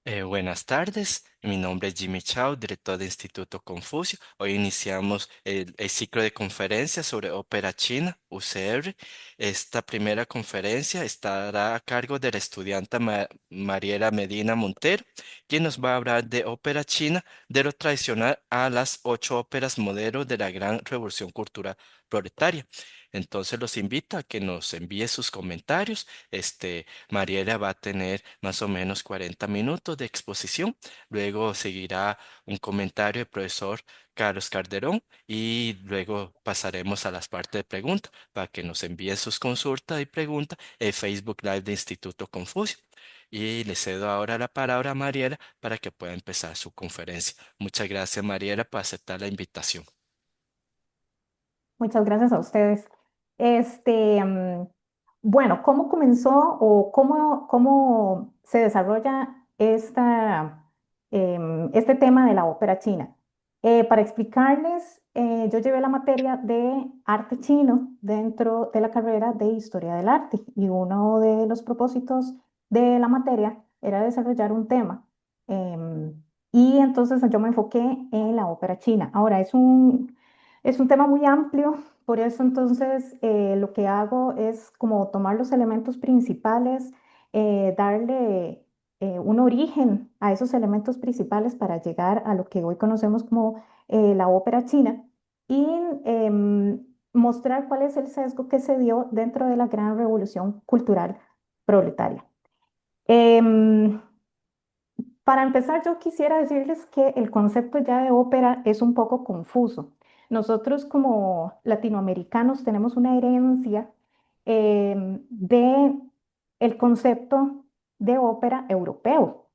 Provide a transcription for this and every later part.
Buenas tardes, mi nombre es Jimmy Chao, director de Instituto Confucio. Hoy iniciamos el ciclo de conferencias sobre ópera china, UCR. Esta primera conferencia estará a cargo de la estudiante Mariela Medina Montero, quien nos va a hablar de ópera china, de lo tradicional a las 8 óperas modelo de la gran revolución cultural proletaria. Entonces los invito a que nos envíe sus comentarios. Mariela va a tener más o menos 40 minutos de exposición. Luego seguirá un comentario del profesor Carlos Calderón y luego pasaremos a las partes de preguntas para que nos envíen sus consultas y preguntas en Facebook Live de Instituto Confucio. Y le cedo ahora la palabra a Mariela para que pueda empezar su conferencia. Muchas gracias, Mariela, por aceptar la invitación. Muchas gracias a ustedes. Este, mm, bueno, ¿cómo comenzó o cómo se desarrolla este tema de la ópera china? Para explicarles, yo llevé la materia de arte chino dentro de la carrera de historia del arte y uno de los propósitos de la materia era desarrollar un tema. Y entonces yo me enfoqué en la ópera china. Ahora, es un tema muy amplio, por eso entonces lo que hago es como tomar los elementos principales, darle un origen a esos elementos principales para llegar a lo que hoy conocemos como la ópera china y mostrar cuál es el sesgo que se dio dentro de la gran revolución cultural proletaria. Em, para empezar, yo quisiera decirles que el concepto ya de ópera es un poco confuso. Nosotros como latinoamericanos tenemos una herencia de el concepto de ópera europeo.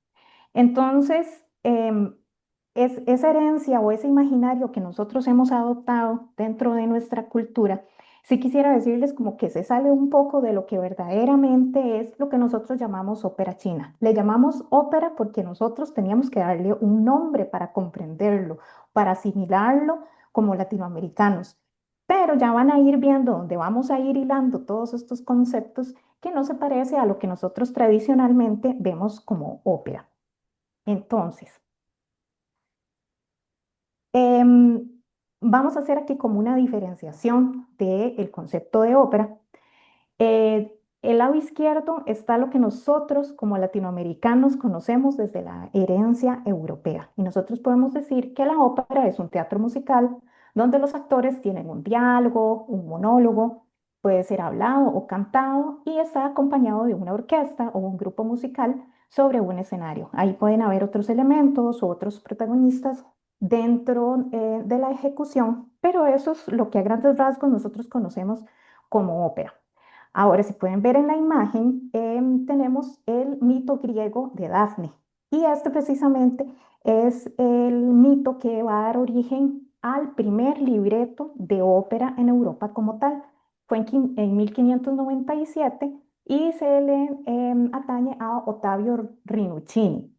Entonces, es esa herencia o ese imaginario que nosotros hemos adoptado dentro de nuestra cultura, sí quisiera decirles como que se sale un poco de lo que verdaderamente es lo que nosotros llamamos ópera china. Le llamamos ópera porque nosotros teníamos que darle un nombre para comprenderlo, para asimilarlo como latinoamericanos. Pero ya van a ir viendo donde vamos a ir hilando todos estos conceptos que no se parece a lo que nosotros tradicionalmente vemos como ópera. Entonces, em, vamos a hacer aquí como una diferenciación del concepto de ópera. El lado izquierdo está lo que nosotros como latinoamericanos conocemos desde la herencia europea. Y nosotros podemos decir que la ópera es un teatro musical donde los actores tienen un diálogo, un monólogo, puede ser hablado o cantado y está acompañado de una orquesta o un grupo musical sobre un escenario. Ahí pueden haber otros elementos o otros protagonistas dentro de la ejecución, pero eso es lo que a grandes rasgos nosotros conocemos como ópera. Ahora, si pueden ver en la imagen, tenemos el mito griego de Dafne. Y este precisamente es el mito que va a dar origen al primer libreto de ópera en Europa como tal. Fue en 1597 y se le atañe a Ottavio Rinuccini.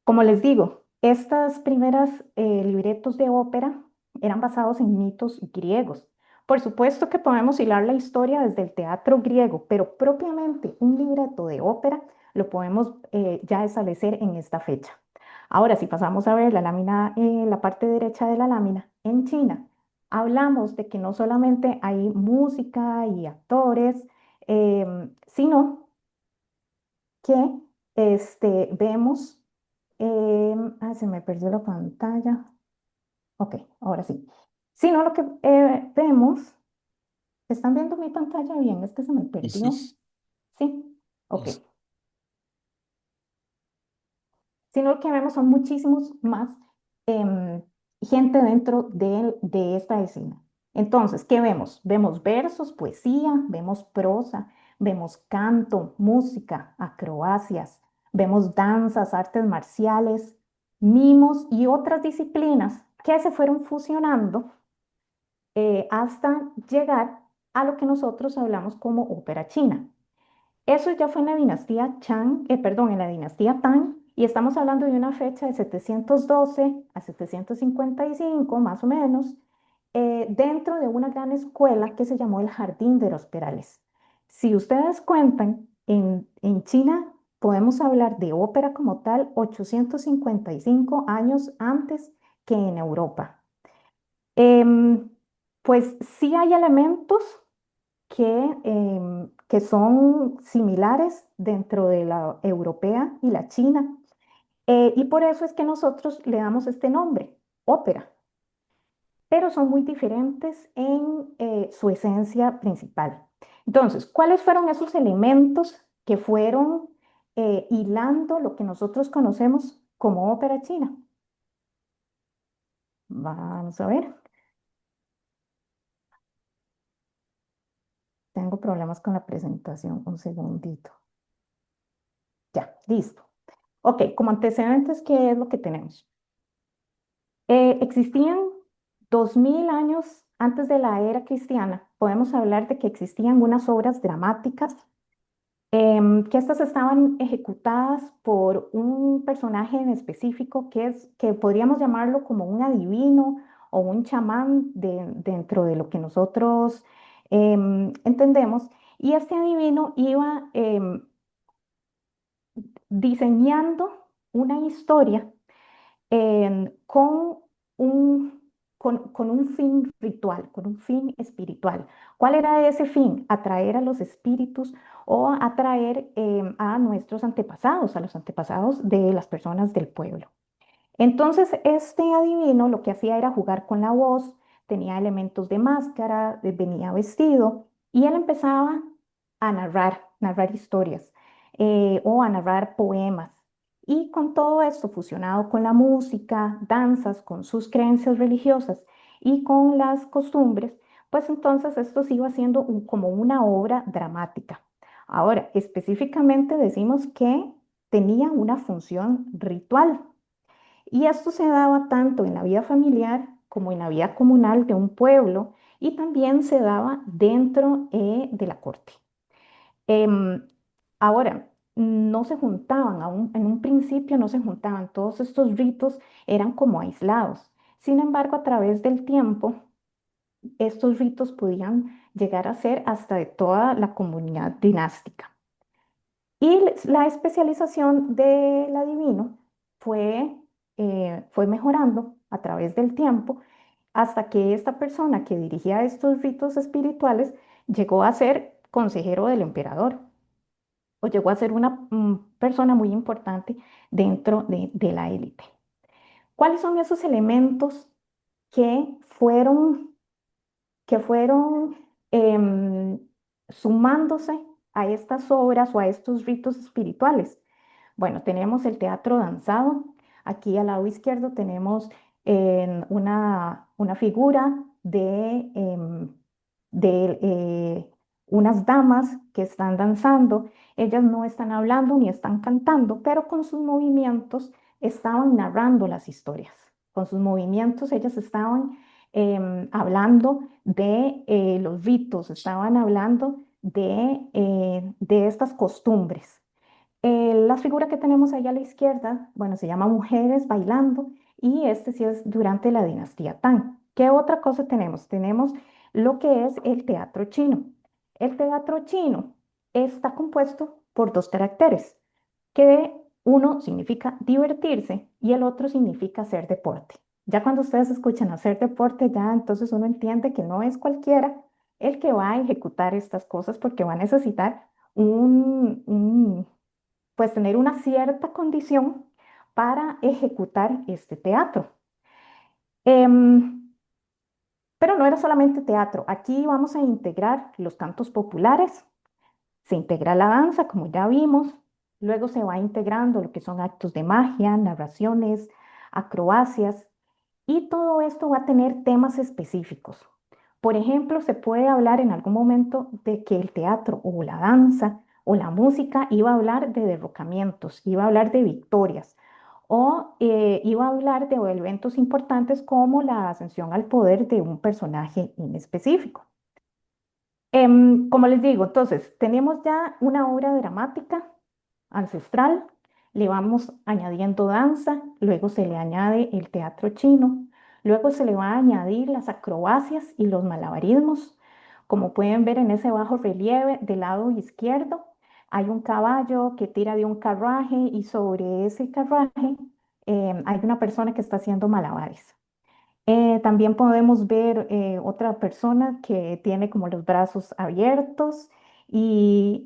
Como les digo, estas primeras libretos de ópera eran basados en mitos griegos. Por supuesto que podemos hilar la historia desde el teatro griego, pero propiamente un libreto de ópera lo podemos ya establecer en esta fecha. Ahora, si pasamos a ver la lámina, la parte derecha de la lámina, en China, hablamos de que no solamente hay música y actores, sino que vemos se me perdió la pantalla. Ok, ahora sí. Si no, lo que vemos, ¿están viendo mi pantalla bien? Es que se me Ujú. perdió. Sí, ok. Sino lo que vemos son muchísimos más em, gente dentro de esta escena. Entonces, ¿qué vemos? Vemos versos, poesía, vemos prosa, vemos canto, música, acrobacias, vemos danzas, artes marciales, mimos y otras disciplinas que se fueron fusionando hasta llegar a lo que nosotros hablamos como ópera china. Eso ya fue en la dinastía perdón, en la dinastía Tang, y estamos hablando de una fecha de 712 a 755, más o menos, dentro de una gran escuela que se llamó el Jardín de los Perales. Si ustedes cuentan, en China podemos hablar de ópera como tal 855 años antes que en Europa. Em, pues sí hay elementos que son similares dentro de la europea y la china, y por eso es que nosotros le damos este nombre, ópera, pero son muy diferentes en su esencia principal. Entonces, ¿cuáles fueron esos elementos que fueron hilando lo que nosotros conocemos como ópera china? Vamos a ver, tengo problemas con la presentación, un segundito. Ya, listo. Ok, como antecedentes, ¿qué es lo que tenemos? Existían 2000 años antes de la era cristiana. Podemos hablar de que existían unas obras dramáticas, que estas estaban ejecutadas por un personaje en específico que podríamos llamarlo como un adivino o un chamán dentro de lo que nosotros entendemos. Y este adivino iba diseñando una historia con con un fin ritual, con un fin espiritual. ¿Cuál era ese fin? Atraer a los espíritus o atraer a nuestros antepasados, a los antepasados de las personas del pueblo. Entonces, este adivino lo que hacía era jugar con la voz, tenía elementos de máscara, venía vestido y él empezaba a narrar historias, o a narrar poemas. Y con todo esto fusionado con la música, danzas, con sus creencias religiosas y con las costumbres, pues entonces esto se iba haciendo como una obra dramática. Ahora, específicamente decimos que tenía una función ritual. Y esto se daba tanto en la vida familiar como en la vida comunal de un pueblo, y también se daba dentro de la corte. Em, Ahora, no se juntaban, en un principio no se juntaban, todos estos ritos eran como aislados. Sin embargo, a través del tiempo, estos ritos podían llegar a ser hasta de toda la comunidad dinástica. Y la especialización del adivino fue mejorando a través del tiempo hasta que esta persona que dirigía estos ritos espirituales llegó a ser consejero del emperador, o llegó a ser una persona muy importante dentro de la élite. ¿Cuáles son esos elementos que fueron em, sumándose a estas obras o a estos ritos espirituales? Bueno, tenemos el teatro danzado. Aquí al lado izquierdo tenemos una figura de unas damas que están danzando. Ellas no están hablando ni están cantando, pero con sus movimientos estaban narrando las historias. Con sus movimientos ellas estaban hablando de los ritos, estaban hablando de estas costumbres. La figura que tenemos ahí a la izquierda, bueno, se llama Mujeres Bailando, y este sí es durante la dinastía Tang. ¿Qué otra cosa tenemos? Tenemos lo que es el teatro chino. El teatro chino está compuesto por dos caracteres, que uno significa divertirse y el otro significa hacer deporte. Ya cuando ustedes escuchan hacer deporte, ya entonces uno entiende que no es cualquiera el que va a ejecutar estas cosas, porque va a necesitar pues tener una cierta condición para ejecutar este teatro. Em, pero no era solamente teatro, aquí vamos a integrar los cantos populares, se integra la danza, como ya vimos, luego se va integrando lo que son actos de magia, narraciones, acrobacias, y todo esto va a tener temas específicos. Por ejemplo, se puede hablar en algún momento de que el teatro o la danza o la música iba a hablar de derrocamientos, iba a hablar de victorias, o iba a hablar de eventos importantes como la ascensión al poder de un personaje en específico. Como les digo, entonces, tenemos ya una obra dramática ancestral, le vamos añadiendo danza, luego se le añade el teatro chino, luego se le va a añadir las acrobacias y los malabarismos, como pueden ver en ese bajo relieve del lado izquierdo. hay un caballo que tira de un carruaje y sobre ese carruaje hay una persona que está haciendo malabares. También podemos ver otra persona que tiene como los brazos abiertos y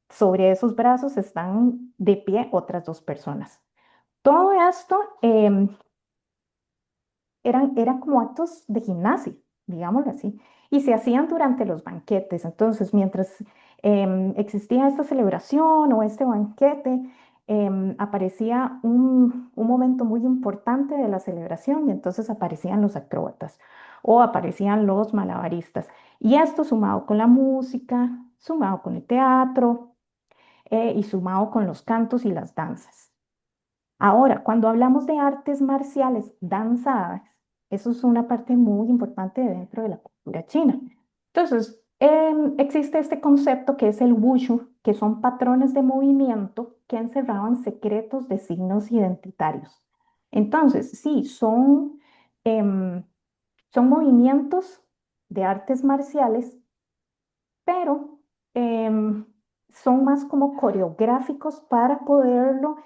sobre esos brazos están de pie otras dos personas. Todo esto eran como actos de gimnasia, digámoslo así, y se hacían durante los banquetes. Entonces, mientras existía esta celebración o este banquete, aparecía un momento muy importante de la celebración y entonces aparecían los acróbatas o aparecían los malabaristas. Y esto sumado con la música, sumado con el teatro y sumado con los cantos y las danzas. Ahora, cuando hablamos de artes marciales danzadas, eso es una parte muy importante dentro de la cultura china. Entonces, existe este concepto que es el wushu, que son patrones de movimiento que encerraban secretos de signos identitarios. Entonces, sí, em, son movimientos de artes marciales pero em, son más como coreográficos para poderlo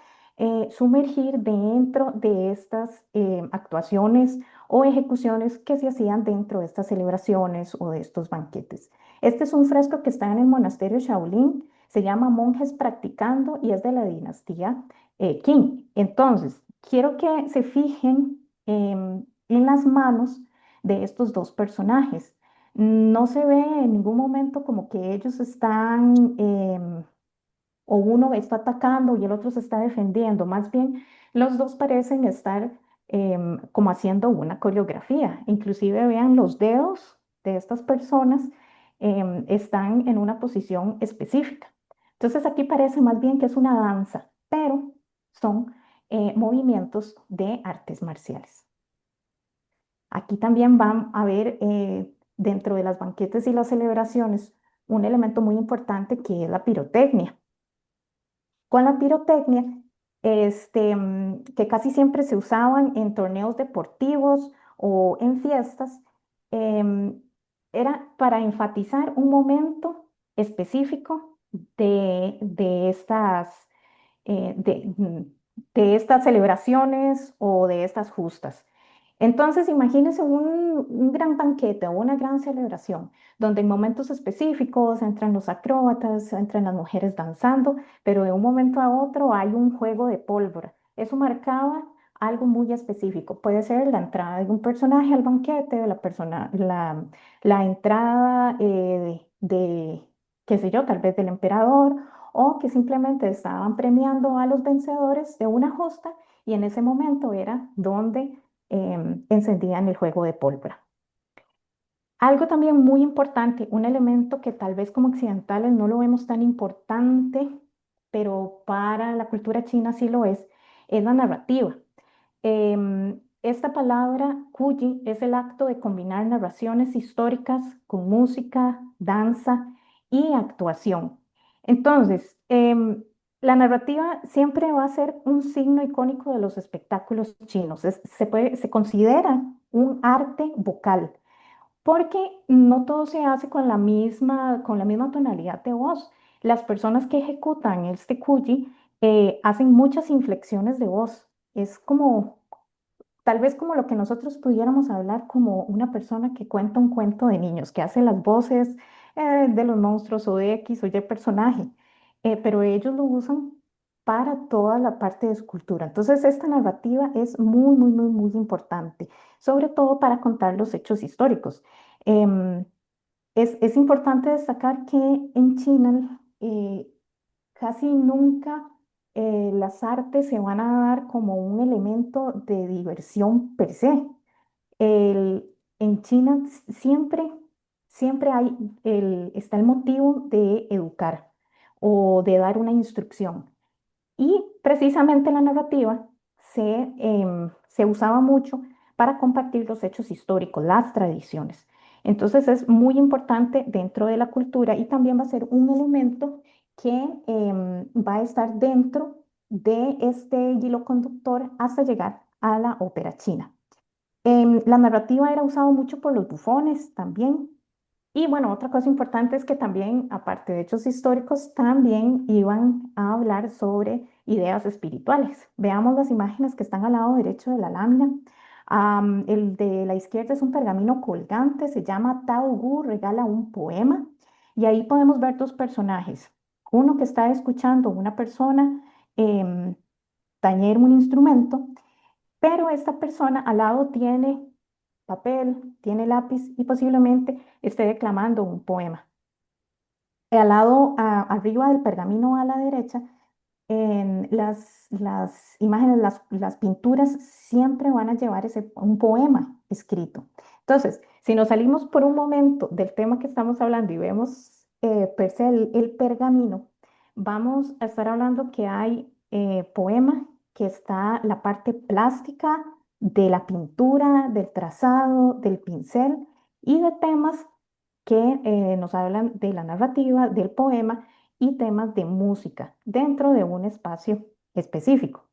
sumergir dentro de estas actuaciones o ejecuciones que se hacían dentro de estas celebraciones o de estos banquetes. Este es un fresco que está en el monasterio Shaolin, se llama Monjes Practicando y es de la dinastía Qing. Entonces, quiero que se fijen en las manos de estos dos personajes. No se ve en ningún momento como que ellos están, o uno está atacando y el otro se está defendiendo. Más bien, los dos parecen estar como haciendo una coreografía. Inclusive vean los dedos de estas personas están en una posición específica. Entonces aquí parece más bien que es una danza, pero son movimientos de artes marciales. Aquí también van a ver dentro de las banquetes y las celebraciones un elemento muy importante que es la pirotecnia. Con la pirotecnia, que casi siempre se usaban en torneos deportivos o en fiestas, em, era para enfatizar un momento específico de de estas celebraciones o de estas justas. Entonces, imagínense un gran banquete o una gran celebración donde en momentos específicos entran los acróbatas, entran las mujeres danzando, pero de un momento a otro hay un juego de pólvora. Eso marcaba algo muy específico. Puede ser la entrada de un personaje al banquete, la entrada qué sé yo, tal vez del emperador, o que simplemente estaban premiando a los vencedores de una justa y en ese momento era donde encendían el juego de pólvora. Algo también muy importante, un elemento que tal vez como occidentales no lo vemos tan importante, pero para la cultura china sí lo es la narrativa. Esta palabra Kuji es el acto de combinar narraciones históricas con música, danza y actuación. Entonces, la narrativa siempre va a ser un signo icónico de los espectáculos chinos. Se considera un arte vocal porque no todo se hace con la misma tonalidad de voz. Las personas que ejecutan este Kuji hacen muchas inflexiones de voz. Es como tal vez como lo que nosotros pudiéramos hablar como una persona que cuenta un cuento de niños, que hace las voces de los monstruos o de X o Y personaje, pero ellos lo usan para toda la parte de escultura. Entonces, esta narrativa es muy, muy, muy, muy importante, sobre todo para contar los hechos históricos. Em, es importante destacar que en China casi nunca las artes se van a dar como un elemento de diversión per se. En China siempre está el motivo de educar o de dar una instrucción. Y precisamente la narrativa se usaba mucho para compartir los hechos históricos, las tradiciones. Entonces es muy importante dentro de la cultura y también va a ser un elemento que va a estar dentro de este hilo conductor hasta llegar a la ópera china. La narrativa era usada mucho por los bufones también, Y bueno, otra cosa importante es que también, aparte de hechos históricos, también iban a hablar sobre ideas espirituales. Veamos las imágenes que están al lado derecho de la lámina. El de la izquierda es un pergamino colgante, se llama Tao Gu regala un poema. Y ahí podemos ver dos personajes. Uno que está escuchando, una persona tañer un instrumento, pero esta persona al lado tiene papel, tiene lápiz y posiblemente esté declamando un poema. Al lado, arriba del pergamino a la derecha, en las imágenes, las pinturas siempre van a llevar un poema escrito. Entonces, si nos salimos por un momento del tema que estamos hablando y vemos per se el pergamino, vamos a estar hablando que hay poema, que está la parte plástica de la pintura, del trazado, del pincel y de temas que nos hablan de la narrativa, del poema y temas de música dentro de un espacio específico.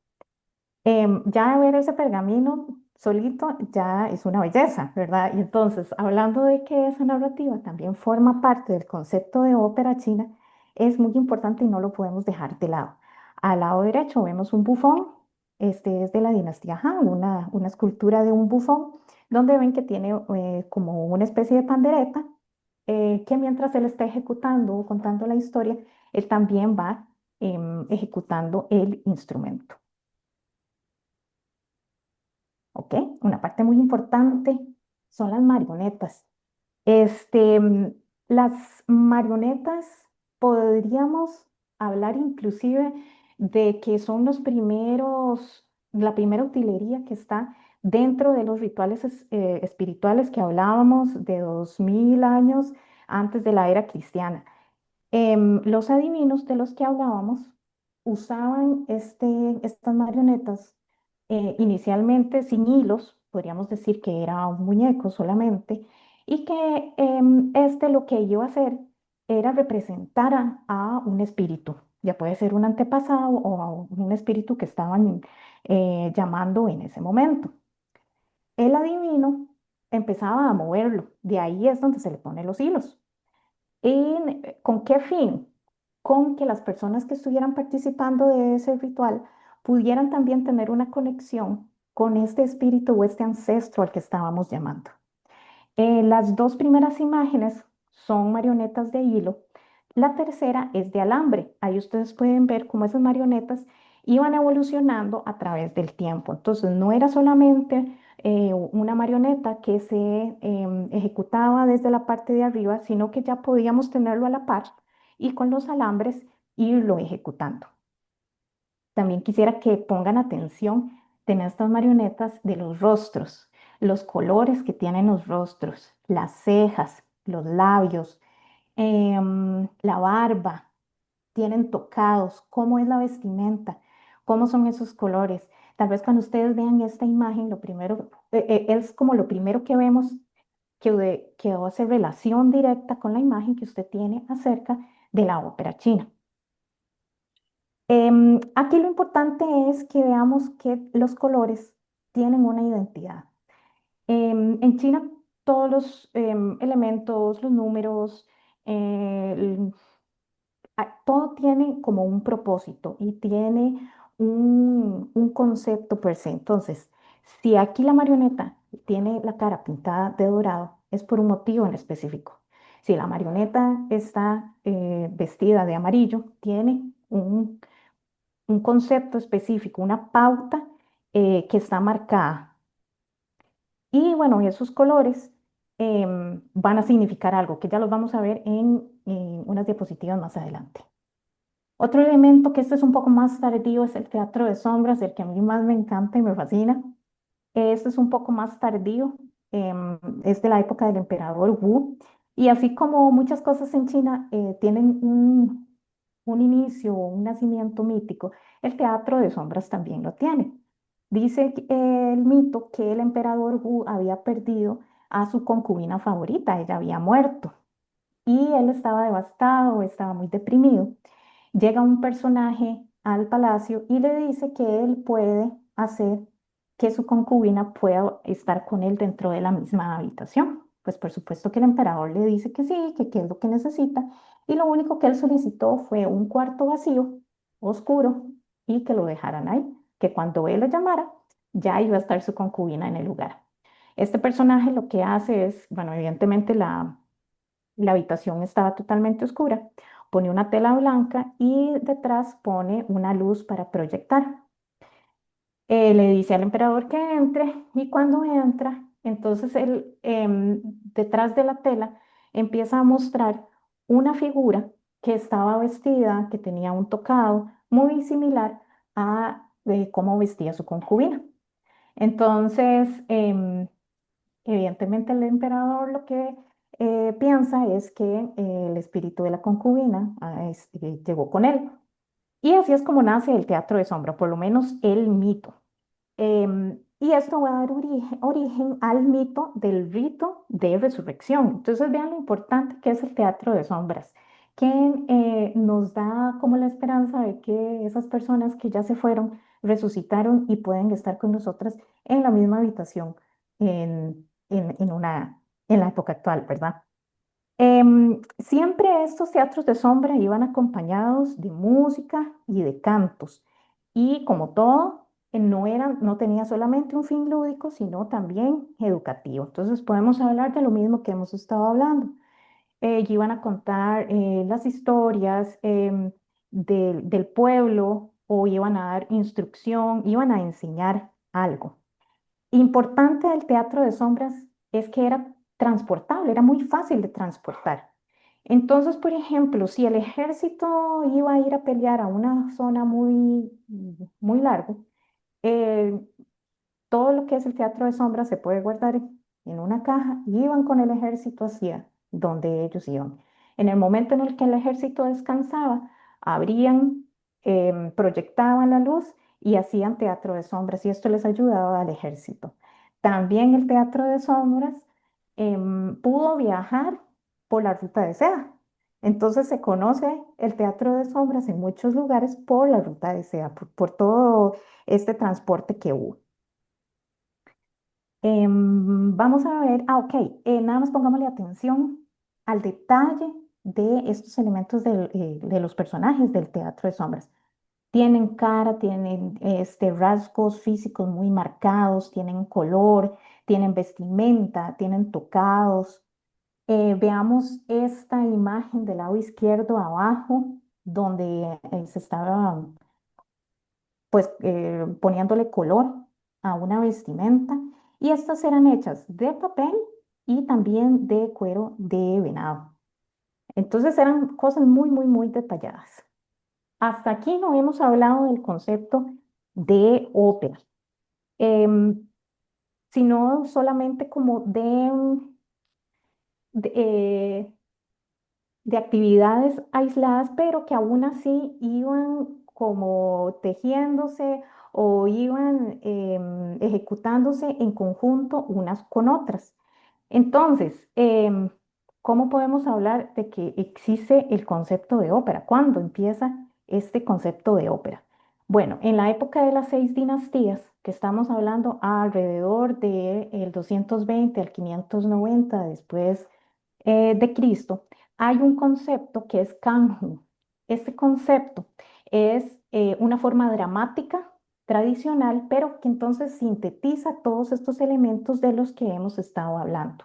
Ya ver ese pergamino solito ya es una belleza, ¿verdad? Y entonces, hablando de que esa narrativa también forma parte del concepto de ópera china, es muy importante y no lo podemos dejar de lado. Al lado derecho vemos un bufón, este es de la dinastía Han, una escultura de un bufón, donde ven que tiene como una especie de pandereta, que mientras él está ejecutando o contando la historia, él también va ejecutando el instrumento. ¿Ok? Una parte muy importante son las marionetas. Este, mm, las marionetas podríamos hablar inclusive de que son los primeros, la primera utilería que está dentro de los rituales espirituales que hablábamos de 2000 años antes de la era cristiana. Los adivinos de los que hablábamos usaban estas marionetas inicialmente sin hilos, podríamos decir que era un muñeco solamente, y que este lo que iba a hacer era representar a un espíritu, ya puede ser un antepasado o a un espíritu que estaban llamando en ese momento. El adivino empezaba a moverlo, de ahí es donde se le ponen los hilos. ¿Con qué fin? Con que las personas que estuvieran participando de ese ritual pudieran también tener una conexión con este espíritu o este ancestro al que estábamos llamando. Las dos primeras imágenes son marionetas de hilo. La tercera es de alambre. Ahí ustedes pueden ver cómo esas marionetas iban evolucionando a través del tiempo. Entonces, no era solamente una marioneta que se ejecutaba desde la parte de arriba, sino que ya podíamos tenerlo a la par y con los alambres irlo ejecutando. También quisiera que pongan atención en estas marionetas de los rostros, los colores que tienen los rostros, las cejas, los labios, la barba, tienen tocados, cómo es la vestimenta, cómo son esos colores. Tal vez cuando ustedes vean esta imagen, lo primero, es como lo primero que vemos que hace relación directa con la imagen que usted tiene acerca de la ópera china. Aquí lo importante es que veamos que los colores tienen una identidad. En China, todos los elementos, los números, todo tiene como un propósito y tiene un concepto per se. Entonces, si aquí la marioneta tiene la cara pintada de dorado, es por un motivo en específico. Si la marioneta está vestida de amarillo, tiene un concepto específico, una pauta que está marcada. Y bueno, esos colores van a significar algo, que ya los vamos a ver en unas diapositivas más adelante. Otro elemento que este es un poco más tardío es el teatro de sombras, el que a mí más me encanta y me fascina. Este es un poco más tardío, es de la época del emperador Wu. Y así como muchas cosas en China tienen un inicio o un nacimiento mítico, el teatro de sombras también lo tiene. Dice el mito que el emperador Wu había perdido a su concubina favorita, ella había muerto y él estaba devastado, estaba muy deprimido. Llega un personaje al palacio y le dice que él puede hacer que su concubina pueda estar con él dentro de la misma habitación. Pues por supuesto que el emperador le dice que sí, que qué es lo que necesita, y lo único que él solicitó fue un cuarto vacío, oscuro, y que lo dejaran ahí, que cuando él lo llamara, ya iba a estar su concubina en el lugar. Este personaje lo que hace es, bueno, evidentemente la habitación estaba totalmente oscura, pone una tela blanca y detrás pone una luz para proyectar. Le dice al emperador que entre y cuando entra, entonces él detrás de la tela empieza a mostrar una figura que estaba vestida, que tenía un tocado muy similar a cómo vestía su concubina. Entonces, evidentemente el emperador lo que piensa es que el espíritu de la concubina llegó con él. Y así es como nace el teatro de sombra, por lo menos el mito. Y esto va a dar origen al mito del rito de resurrección. Entonces vean lo importante que es el teatro de sombras, que nos da como la esperanza de que esas personas que ya se fueron resucitaron y pueden estar con nosotras en la misma habitación en la época actual, ¿verdad? Siempre estos teatros de sombra iban acompañados de música y de cantos. Y como todo, no tenía solamente un fin lúdico, sino también educativo. Entonces podemos hablar de lo mismo que hemos estado hablando. Y iban a contar las historias del pueblo o iban a dar instrucción, iban a enseñar algo. Importante del teatro de sombras es que era transportable, era muy fácil de transportar. Entonces, por ejemplo, si el ejército iba a ir a pelear a una zona muy largo, eh, todo lo que es el teatro de sombras se puede guardar en una caja y iban con el ejército hacia donde ellos iban. En el momento en el que el ejército descansaba, abrían, proyectaban la luz y hacían teatro de sombras y esto les ayudaba al ejército. También el teatro de sombras pudo viajar por la ruta de seda. Entonces se conoce el teatro de sombras en muchos lugares por la ruta de seda, por todo este transporte que hubo. Vamos a ver, ok, nada más pongámosle atención al detalle de estos elementos de los personajes del teatro de sombras. Tienen cara, tienen rasgos físicos muy marcados, tienen color, tienen vestimenta, tienen tocados. Veamos esta imagen del lado izquierdo abajo, donde se estaba pues poniéndole color a una vestimenta y estas eran hechas de papel y también de cuero de venado. Entonces eran cosas muy detalladas. Hasta aquí no hemos hablado del concepto de ópera, em, sino solamente como de, eh, de actividades aisladas, pero que aún así iban como tejiéndose o iban ejecutándose en conjunto unas con otras. Entonces, ¿cómo podemos hablar de que existe el concepto de ópera? ¿Cuándo empieza este concepto de ópera? Bueno, en la época de las seis dinastías, que estamos hablando alrededor del 220 al 590 después de Cristo, hay un concepto que es kanju. Este concepto es una forma dramática tradicional, pero que entonces sintetiza todos estos elementos de los que hemos estado hablando.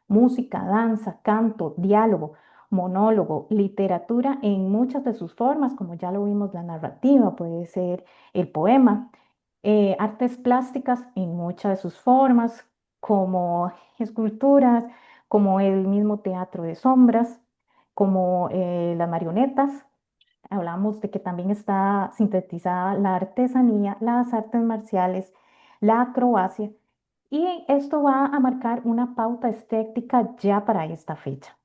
Música, danza, canto, diálogo, monólogo, literatura en muchas de sus formas, como ya lo vimos, la narrativa, puede ser el poema, artes plásticas en muchas de sus formas, como esculturas, como el mismo teatro de sombras, como las marionetas. Hablamos de que también está sintetizada la artesanía, las artes marciales, la acrobacia, y esto va a marcar una pauta estética ya para esta fecha.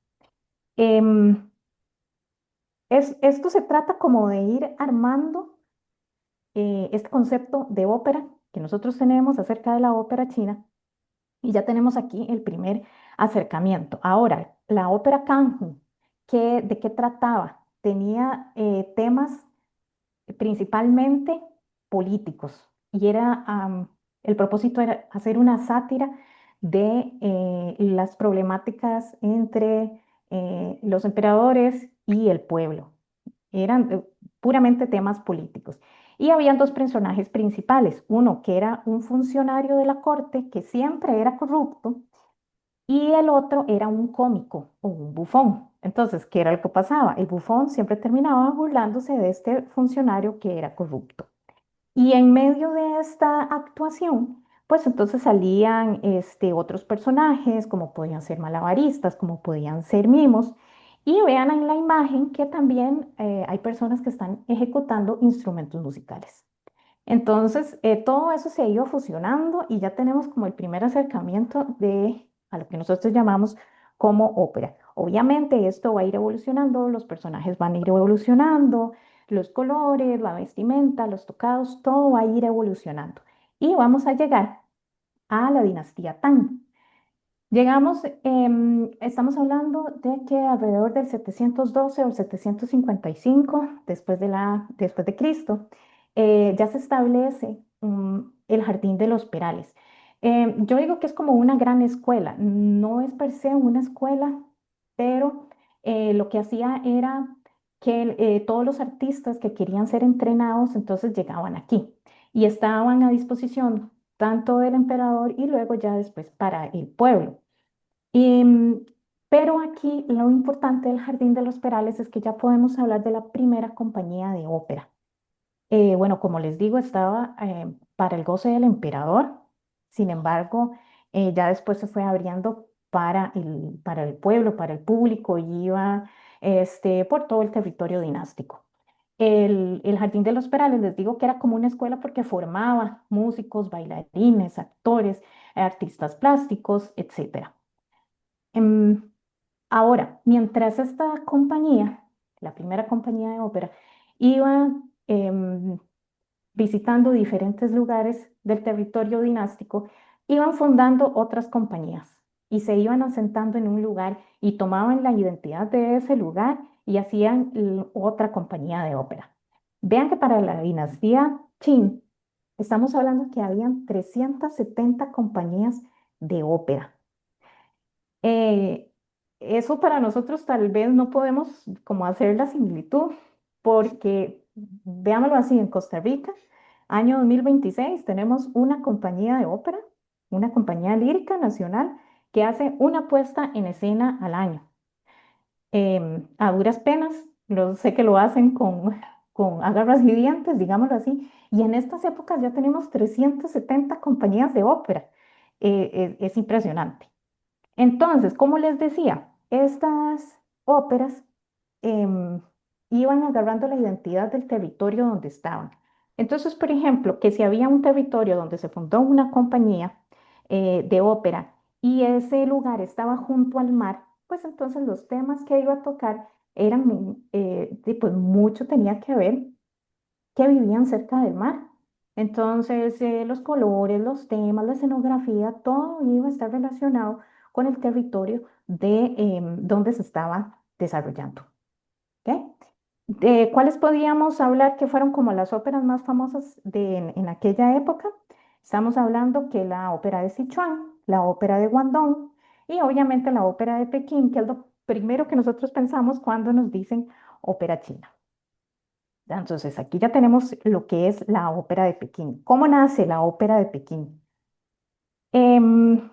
Em, Esto se trata como de ir armando este concepto de ópera que nosotros tenemos acerca de la ópera china y ya tenemos aquí el primer acercamiento. Ahora, la ópera Kanju, ¿de qué trataba? Tenía temas principalmente políticos y el propósito era hacer una sátira de las problemáticas entre los emperadores y el pueblo. Eran puramente temas políticos. Y habían dos personajes principales, uno que era un funcionario de la corte que siempre era corrupto y el otro era un cómico o un bufón. Entonces, ¿qué era lo que pasaba? El bufón siempre terminaba burlándose de este funcionario que era corrupto. Y en medio de esta actuación, pues entonces salían otros personajes, como podían ser malabaristas, como podían ser mimos. Y vean en la imagen que también hay personas que están ejecutando instrumentos musicales. Entonces, todo eso se ha ido fusionando y ya tenemos como el primer acercamiento de a lo que nosotros llamamos como ópera. Obviamente esto va a ir evolucionando, los personajes van a ir evolucionando, los colores, la vestimenta, los tocados, todo va a ir evolucionando. Y vamos a llegar a la dinastía Tang. Llegamos, estamos hablando de que alrededor del 712 o 755 después de Cristo, ya se establece el Jardín de los Perales. Yo digo que es como una gran escuela, no es per se una escuela, pero lo que hacía era que todos los artistas que querían ser entrenados entonces llegaban aquí y estaban a disposición tanto del emperador y luego ya después para el pueblo. Y, pero aquí lo importante del Jardín de los Perales es que ya podemos hablar de la primera compañía de ópera. Bueno, como les digo, estaba para el goce del emperador, sin embargo, ya después se fue abriendo para el pueblo, para el público, y iba por todo el territorio dinástico. El Jardín de los Perales, les digo que era como una escuela porque formaba músicos, bailarines, actores, artistas plásticos, etcétera. Em, Ahora, mientras esta compañía, la primera compañía de ópera, iba em, visitando diferentes lugares del territorio dinástico, iban fundando otras compañías y se iban asentando en un lugar y tomaban la identidad de ese lugar y hacían otra compañía de ópera. Vean que para la dinastía Qin estamos hablando que habían 370 compañías de ópera. Eh, Eso para nosotros tal vez no podemos como hacer la similitud, porque veámoslo así, en Costa Rica, año 2026 tenemos una compañía de ópera, una compañía lírica nacional que hace una puesta en escena al año. A duras penas, sé que lo hacen con agarras y dientes, digámoslo así, y en estas épocas ya tenemos 370 compañías de ópera. Es impresionante. Entonces, como les decía, estas óperas em, iban agarrando la identidad del territorio donde estaban. Entonces, por ejemplo, que si había un territorio donde se fundó una compañía de ópera y ese lugar estaba junto al mar, pues entonces los temas que iba a tocar eran, pues mucho tenía que ver que vivían cerca del mar. Entonces, los colores, los temas, la escenografía, todo iba a estar relacionado con el territorio de donde se estaba desarrollando. ¿Ok? ¿De cuáles podíamos hablar que fueron como las óperas más famosas en aquella época? Estamos hablando que la ópera de Sichuan, la ópera de Guangdong y obviamente la ópera de Pekín, que es lo primero que nosotros pensamos cuando nos dicen ópera china. Entonces, aquí ya tenemos lo que es la ópera de Pekín. ¿Cómo nace la ópera de Pekín? En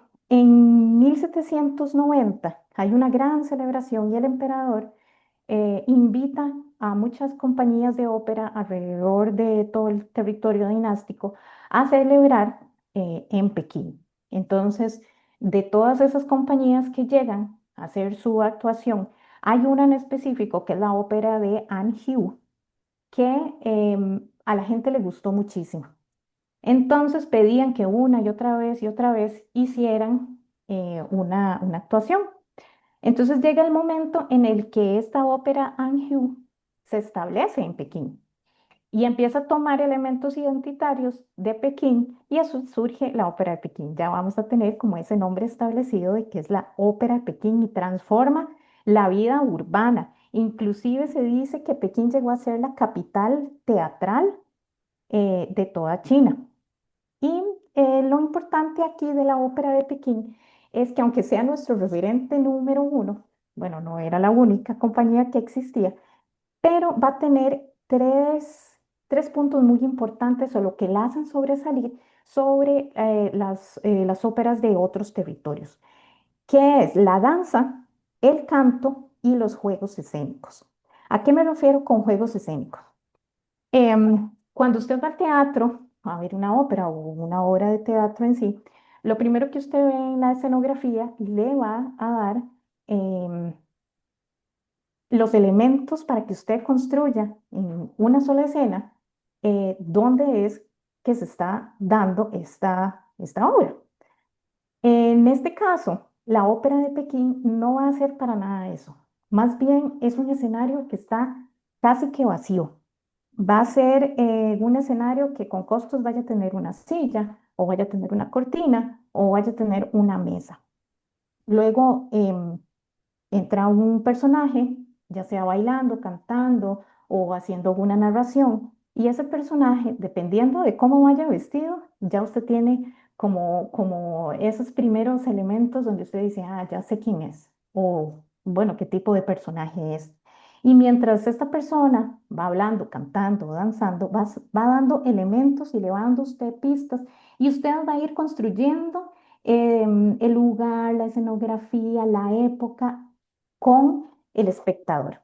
1790 hay una gran celebración y el emperador invita a muchas compañías de ópera alrededor de todo el territorio dinástico a celebrar en Pekín. Entonces, de todas esas compañías que llegan a hacer su actuación, hay una en específico que es la ópera de An Hugh que a la gente le gustó muchísimo. Entonces pedían que una y otra vez hicieran una actuación. Entonces llega el momento en el que esta ópera Anjou se establece en Pekín y empieza a tomar elementos identitarios de Pekín y eso surge la ópera de Pekín. Ya vamos a tener como ese nombre establecido de que es la ópera de Pekín y transforma la vida urbana. Inclusive se dice que Pekín llegó a ser la capital teatral de toda China. Y lo importante aquí de la Ópera de Pekín es que aunque sea nuestro referente número uno, bueno, no era la única compañía que existía, pero va a tener tres puntos muy importantes o lo que la hacen sobresalir sobre las óperas de otros territorios, que es la danza, el canto y los juegos escénicos. ¿A qué me refiero con juegos escénicos? Cuando usted va al teatro a ver una ópera o una obra de teatro en sí, lo primero que usted ve en la escenografía le va a dar em, los elementos para que usted construya en una sola escena dónde es que se está dando esta obra. En este caso, la ópera de Pekín no va a ser para nada eso. Más bien es un escenario que está casi que vacío. Va a ser un escenario que con costos vaya a tener una silla o vaya a tener una cortina o vaya a tener una mesa. Luego, entra un personaje, ya sea bailando, cantando o haciendo una narración, y ese personaje, dependiendo de cómo vaya vestido, ya usted tiene como esos primeros elementos donde usted dice, ah, ya sé quién es, o bueno, qué tipo de personaje es. Y mientras esta persona va hablando, cantando o danzando, va dando elementos y le va dando a usted pistas, y usted va a ir construyendo el lugar, la escenografía, la época con el espectador.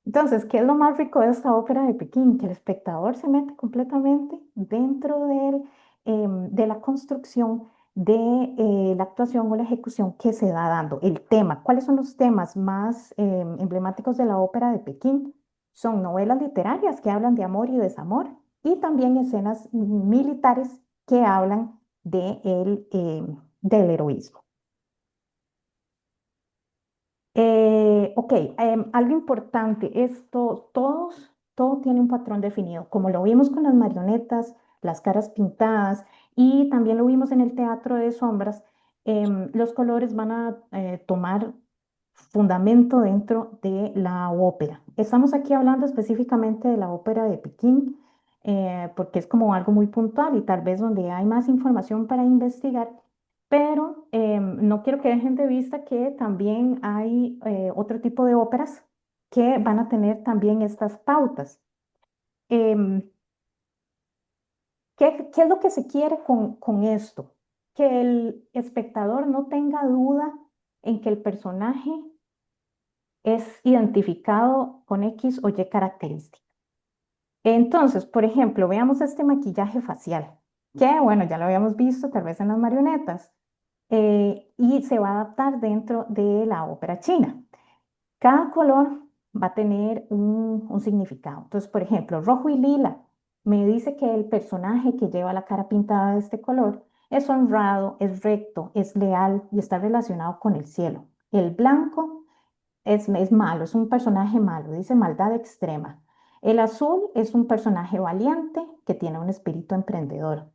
Entonces, ¿qué es lo más rico de esta ópera de Pekín? Que el espectador se mete completamente dentro de la construcción de la actuación o la ejecución que se da dando. El tema, ¿cuáles son los temas más emblemáticos de la ópera de Pekín? Son novelas literarias que hablan de amor y desamor y también escenas militares que hablan del heroísmo. Ok, algo importante, todo tiene un patrón definido, como lo vimos con las marionetas, las caras pintadas y también lo vimos en el teatro de sombras, los colores van a tomar fundamento dentro de la ópera. Estamos aquí hablando específicamente de la ópera de Pekín, porque es como algo muy puntual y tal vez donde hay más información para investigar, pero no quiero que dejen de vista que también hay otro tipo de óperas que van a tener también estas pautas. Em, ¿Qué es lo que se quiere con esto? Que el espectador no tenga duda en que el personaje es identificado con X o Y característica. Entonces, por ejemplo, veamos este maquillaje facial, que bueno, ya lo habíamos visto tal vez en las marionetas, y se va a adaptar dentro de la ópera china. Cada color va a tener un significado. Entonces, por ejemplo, rojo y lila me dice que el personaje que lleva la cara pintada de este color es honrado, es recto, es leal y está relacionado con el cielo. El blanco es malo, es un personaje malo, dice maldad extrema. El azul es un personaje valiente que tiene un espíritu emprendedor.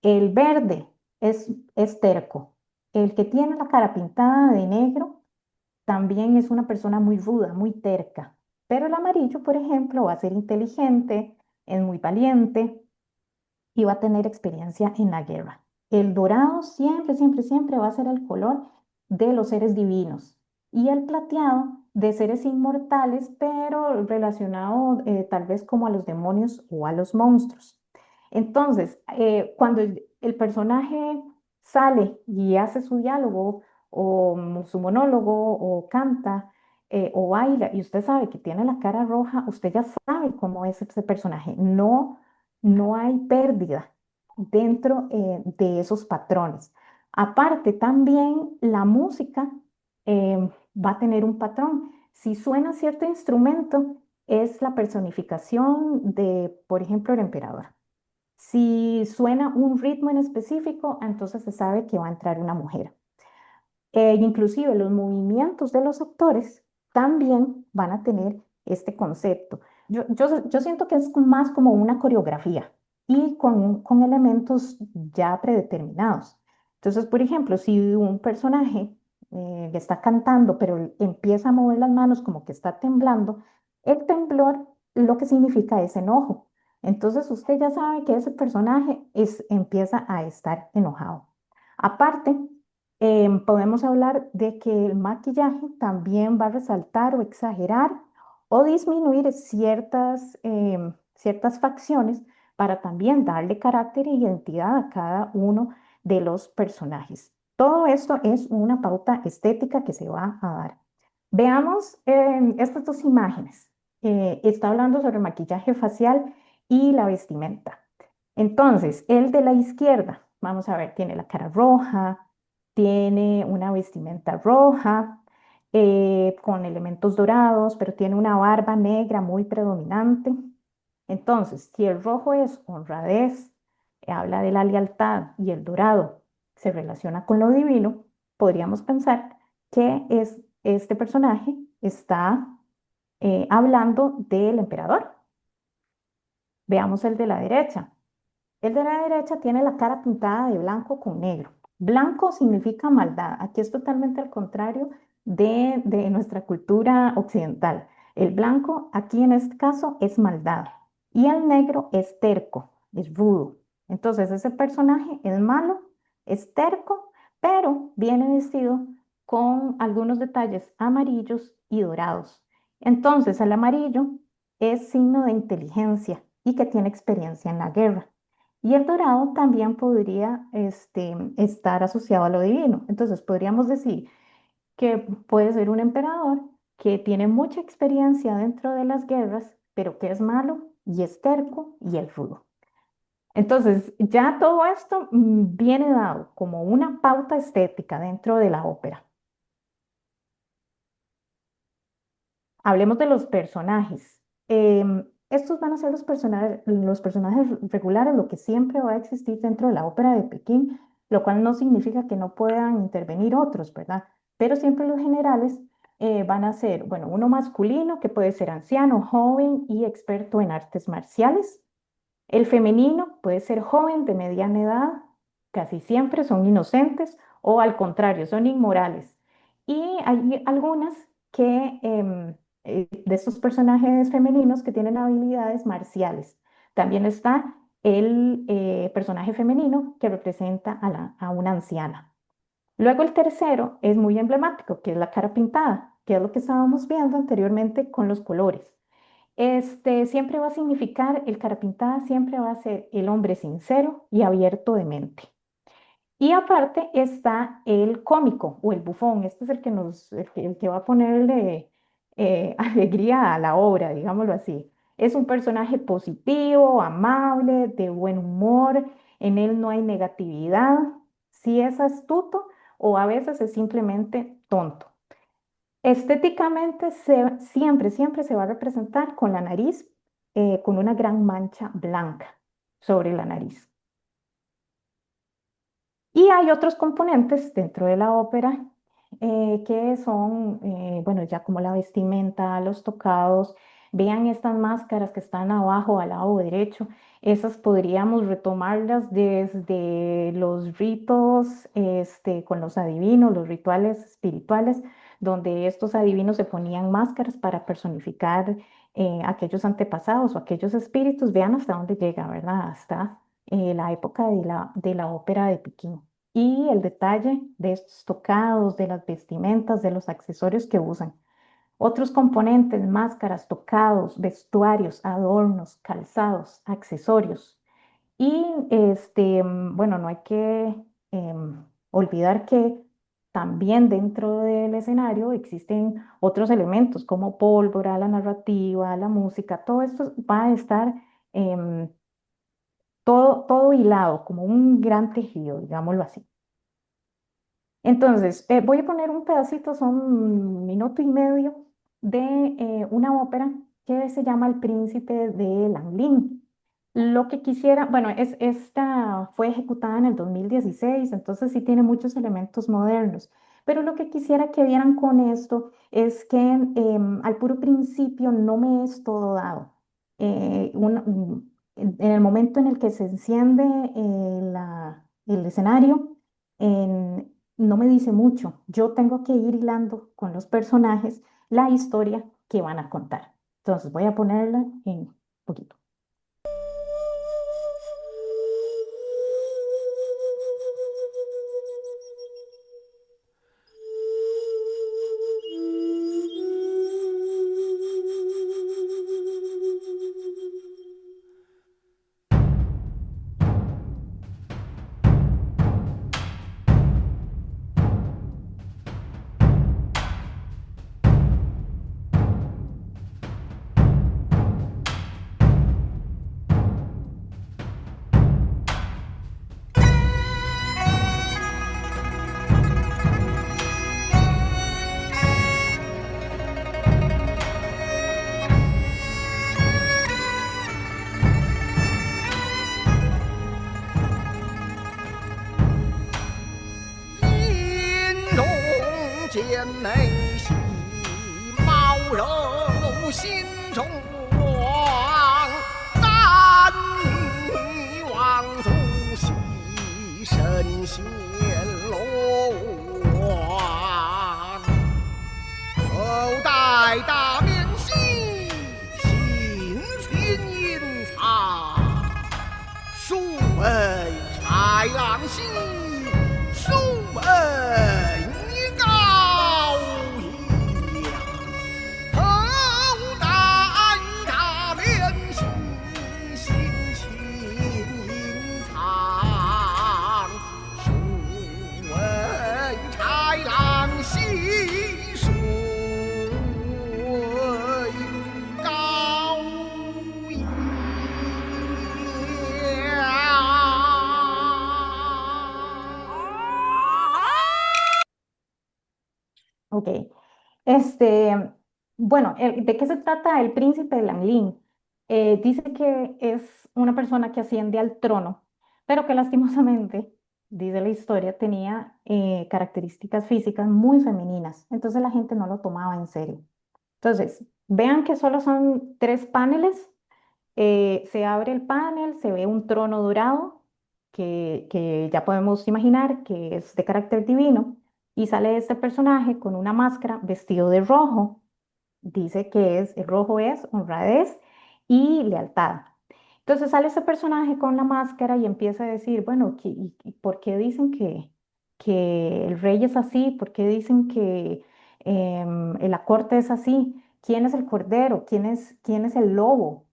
El verde es terco. El que tiene la cara pintada de negro también es una persona muy ruda, muy terca. Pero el amarillo, por ejemplo, va a ser inteligente, es muy valiente y va a tener experiencia en la guerra. El dorado siempre, siempre, siempre va a ser el color de los seres divinos y el plateado de seres inmortales, pero relacionado tal vez como a los demonios o a los monstruos. Entonces, cuando el personaje sale y hace su diálogo o su monólogo o canta o baila y usted sabe que tiene la cara roja, usted ya sabe cómo es ese personaje. No hay pérdida dentro de esos patrones. Aparte, también la música va a tener un patrón. Si suena cierto instrumento, es la personificación de, por ejemplo, el emperador. Si suena un ritmo en específico, entonces se sabe que va a entrar una mujer. Inclusive los movimientos de los actores también van a tener este concepto. Yo siento que es más como una coreografía y con elementos ya predeterminados. Entonces, por ejemplo, si un personaje está cantando, pero empieza a mover las manos como que está temblando, el temblor lo que significa es enojo. Entonces usted ya sabe que ese personaje empieza a estar enojado. Aparte, podemos hablar de que el maquillaje también va a resaltar o exagerar o disminuir ciertas facciones para también darle carácter e identidad a cada uno de los personajes. Todo esto es una pauta estética que se va a dar. Veamos estas dos imágenes. Está hablando sobre maquillaje facial y la vestimenta. Entonces, el de la izquierda, vamos a ver, tiene la cara roja, tiene una vestimenta roja, con elementos dorados, pero tiene una barba negra muy predominante. Entonces, si el rojo es honradez, habla de la lealtad y el dorado se relaciona con lo divino, podríamos pensar que este personaje está hablando del emperador. Veamos el de la derecha. El de la derecha tiene la cara pintada de blanco con negro. Blanco significa maldad. Aquí es totalmente al contrario de nuestra cultura occidental. El blanco aquí en este caso es maldad y el negro es terco, es rudo. Entonces ese personaje es malo, es terco, pero viene vestido con algunos detalles amarillos y dorados. Entonces el amarillo es signo de inteligencia y que tiene experiencia en la guerra. Y el dorado también podría estar asociado a lo divino. Entonces podríamos decir que puede ser un emperador que tiene mucha experiencia dentro de las guerras, pero que es malo y es terco y es rudo. Entonces ya todo esto viene dado como una pauta estética dentro de la ópera. Hablemos de los personajes. Estos van a ser los personajes regulares, lo que siempre va a existir dentro de la ópera de Pekín, lo cual no significa que no puedan intervenir otros, ¿verdad? Pero siempre los generales van a ser, bueno, uno masculino que puede ser anciano, joven y experto en artes marciales. El femenino puede ser joven de mediana edad, casi siempre son inocentes o al contrario, son inmorales. Y hay algunas de estos personajes femeninos que tienen habilidades marciales. También está el personaje femenino que representa a una anciana. Luego el tercero es muy emblemático, que es la cara pintada, que es lo que estábamos viendo anteriormente con los colores. Siempre va a significar, el cara pintada siempre va a ser el hombre sincero y abierto de mente. Y aparte está el cómico o el bufón. Este es el que va a ponerle alegría a la obra, digámoslo así. Es un personaje positivo, amable, de buen humor. En él no hay negatividad. Si es astuto o a veces es simplemente tonto. Estéticamente siempre se va a representar con la nariz, con una gran mancha blanca sobre la nariz. Y hay otros componentes dentro de la ópera que son, bueno, ya como la vestimenta, los tocados. Vean estas máscaras que están abajo al lado derecho. Esas podríamos retomarlas desde los ritos con los adivinos, los rituales espirituales, donde estos adivinos se ponían máscaras para personificar aquellos antepasados o aquellos espíritus. Vean hasta dónde llega, ¿verdad? Hasta la época de la ópera de Pekín y el detalle de estos tocados, de las vestimentas, de los accesorios que usan. Otros componentes, máscaras, tocados, vestuarios, adornos, calzados, accesorios. Y bueno, no hay que olvidar que también dentro del escenario existen otros elementos como pólvora, la narrativa, la música, todo esto va a estar em, todo hilado, como un gran tejido, digámoslo así. Entonces, voy a poner un pedacito, son un minuto y medio, de una ópera que se llama El Príncipe de Langlin. Lo que quisiera, bueno, esta fue ejecutada en el 2016, entonces sí tiene muchos elementos modernos, pero lo que quisiera que vieran con esto es que al puro principio no me es todo dado. En el momento en el que se enciende el escenario, no me dice mucho. Yo tengo que ir hilando con los personajes la historia que van a contar. Entonces voy a ponerla en poquito. 贤内喜，毛肉心中望。但你王祖喜神仙龙王，后代大明星辛勤隐藏，殊为豺狼心，殊为高阳。后代大明星辛勤隐藏，殊为豺狼心，殊为高阳。Ok. Este, bueno, ¿de qué se trata el príncipe de Langlin? Dice que es una persona que asciende al trono, pero que lastimosamente, dice la historia, tenía características físicas muy femeninas. Entonces la gente no lo tomaba en serio. Entonces, vean que solo son tres paneles. Se abre el panel, se ve un trono dorado, que ya podemos imaginar que es de carácter divino, y sale este personaje con una máscara vestido de rojo. Dice que el rojo es honradez y lealtad. Entonces sale ese personaje con la máscara y empieza a decir, bueno, y por qué dicen que el rey es así? ¿Por qué dicen que la corte es así? ¿Quién es el cordero? ¿Quién es el lobo?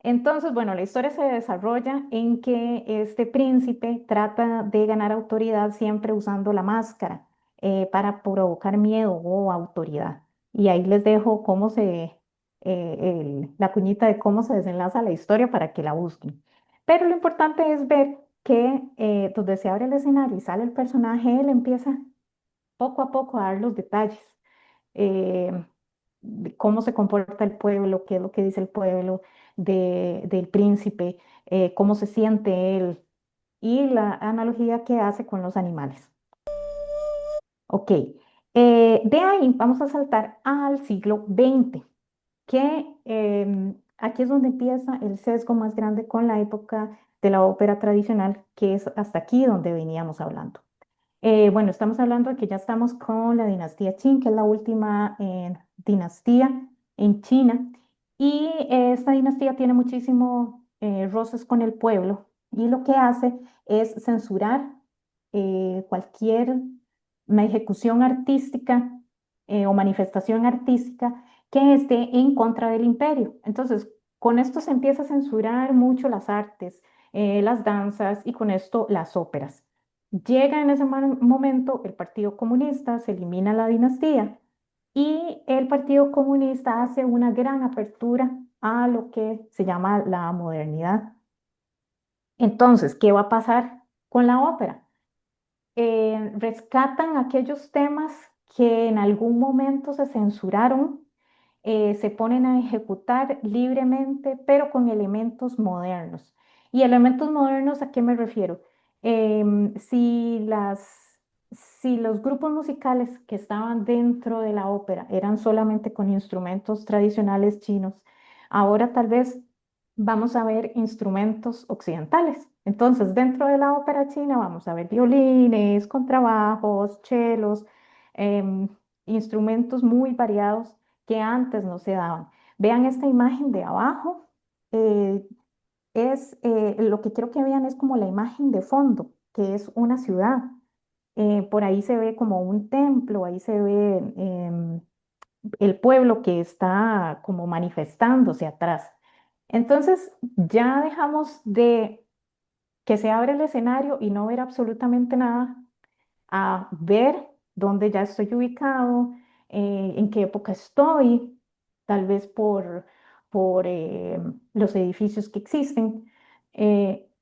Entonces, bueno, la historia se desarrolla en que este príncipe trata de ganar autoridad siempre usando la máscara para provocar miedo o autoridad. Y ahí les dejo la cuñita de cómo se desenlaza la historia para que la busquen. Pero lo importante es ver que donde se abre el escenario y sale el personaje, él empieza poco a poco a dar los detalles. eh, de cómo se comporta el pueblo, qué es lo que dice el pueblo del príncipe, cómo se siente él y la analogía que hace con los animales. Ok, de ahí vamos a saltar al siglo XX, que aquí es donde empieza el sesgo más grande con la época de la ópera tradicional, que es hasta aquí donde veníamos hablando. Bueno, estamos hablando de que ya estamos con la dinastía Qin, que es la última dinastía en China. Y esta dinastía tiene muchísimo roces con el pueblo y lo que hace es censurar cualquier ejecución artística o manifestación artística que esté en contra del imperio. Entonces, con esto se empieza a censurar mucho las artes, las danzas y con esto las óperas. Llega en ese momento el Partido Comunista, se elimina la dinastía y el Partido Comunista hace una gran apertura a lo que se llama la modernidad. Entonces, ¿qué va a pasar con la ópera? Rescatan aquellos temas que en algún momento se censuraron, se ponen a ejecutar libremente, pero con elementos modernos. ¿Y elementos modernos a qué me refiero? Si los grupos musicales que estaban dentro de la ópera eran solamente con instrumentos tradicionales chinos, ahora tal vez vamos a ver instrumentos occidentales. Entonces, dentro de la ópera china vamos a ver violines, contrabajos, chelos, em, instrumentos muy variados que antes no se daban. Vean esta imagen de abajo. eh, lo que quiero que vean es como la imagen de fondo, que es una ciudad. Por ahí se ve como un templo, ahí se ve el pueblo que está como manifestándose atrás. Entonces, ya dejamos de que se abre el escenario y no ver absolutamente nada a ver dónde ya estoy ubicado, en qué época estoy, tal vez por los edificios que existen.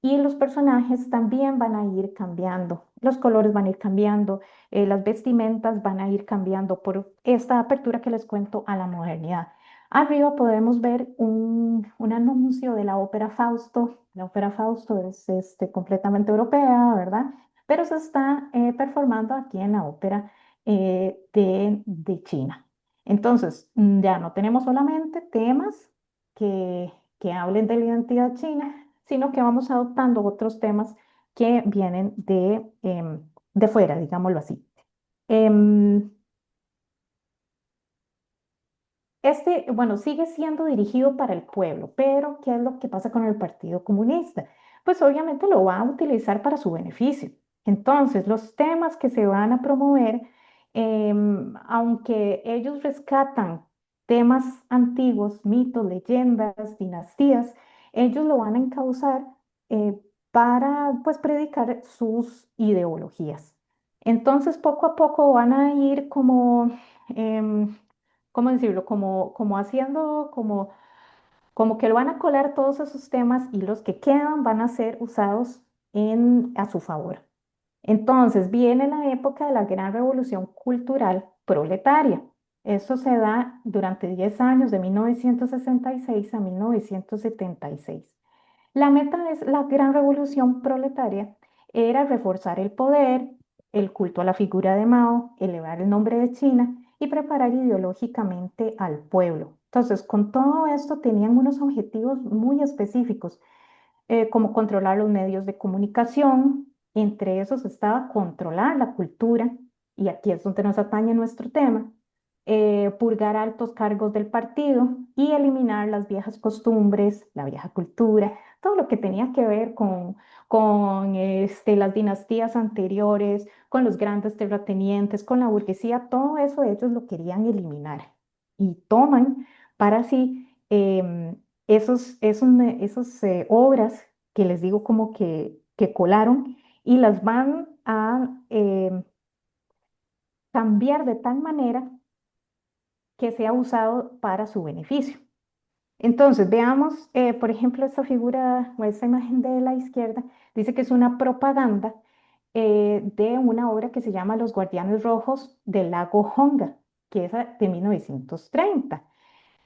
Y los personajes también van a ir cambiando, los colores van a ir cambiando, las vestimentas van a ir cambiando por esta apertura que les cuento a la modernidad. Arriba podemos ver un anuncio de la ópera Fausto. La ópera Fausto es completamente europea, ¿verdad? Pero se está performando aquí en la ópera de China. Entonces, ya no tenemos solamente temas que hablen de la identidad china, sino que vamos adoptando otros temas que vienen de fuera, digámoslo así. Em, bueno, sigue siendo dirigido para el pueblo, pero ¿qué es lo que pasa con el Partido Comunista? Pues obviamente lo va a utilizar para su beneficio. Entonces, los temas que se van a promover, aunque ellos rescatan temas antiguos, mitos, leyendas, dinastías, ellos lo van a encauzar para, pues, predicar sus ideologías. Entonces, poco a poco van a ir como... em, ¿cómo decirlo? Como haciendo, como que lo van a colar todos esos temas y los que quedan van a ser usados a su favor. Entonces viene la época de la gran revolución cultural proletaria. Eso se da durante 10 años, de 1966 a 1976. La meta de la gran revolución proletaria era reforzar el poder, el culto a la figura de Mao, elevar el nombre de China y preparar ideológicamente al pueblo. Entonces, con todo esto tenían unos objetivos muy específicos, como controlar los medios de comunicación. Entre esos estaba controlar la cultura, y aquí es donde nos atañe nuestro tema, purgar altos cargos del partido y eliminar las viejas costumbres, la vieja cultura, todo lo que tenía que ver con las dinastías anteriores, con los grandes terratenientes, con la burguesía, todo eso ellos lo querían eliminar y toman para sí esos obras que les digo como que colaron y las van a cambiar de tal manera que sea usado para su beneficio. Entonces, veamos, por ejemplo, esta figura o esta imagen de la izquierda, dice que es una propaganda de una obra que se llama Los Guardianes Rojos del Lago Honga, que es de 1930.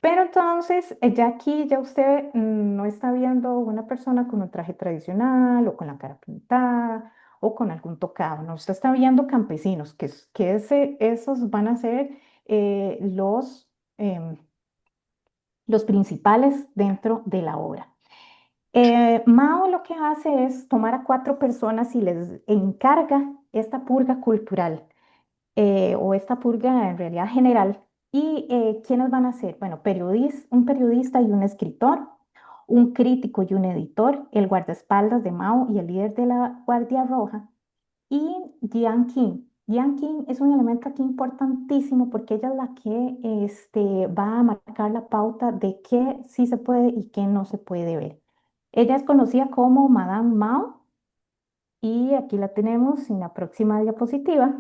Pero entonces, ya aquí, ya usted no está viendo una persona con un traje tradicional o con la cara pintada o con algún tocado, no, usted está viendo campesinos, esos van a ser em, los principales dentro de la obra. Mao lo que hace es tomar a 4 personas y les encarga esta purga cultural, o esta purga en realidad general. ¿Y quiénes van a ser? Bueno, un periodista y un escritor, un crítico y un editor, el guardaespaldas de Mao y el líder de la Guardia Roja, y Jiang Qin. Jiang Qin es un elemento aquí importantísimo porque ella es la que va a marcar la pauta de qué sí se puede y qué no se puede ver. Ella es conocida como Madame Mao y aquí la tenemos en la próxima diapositiva.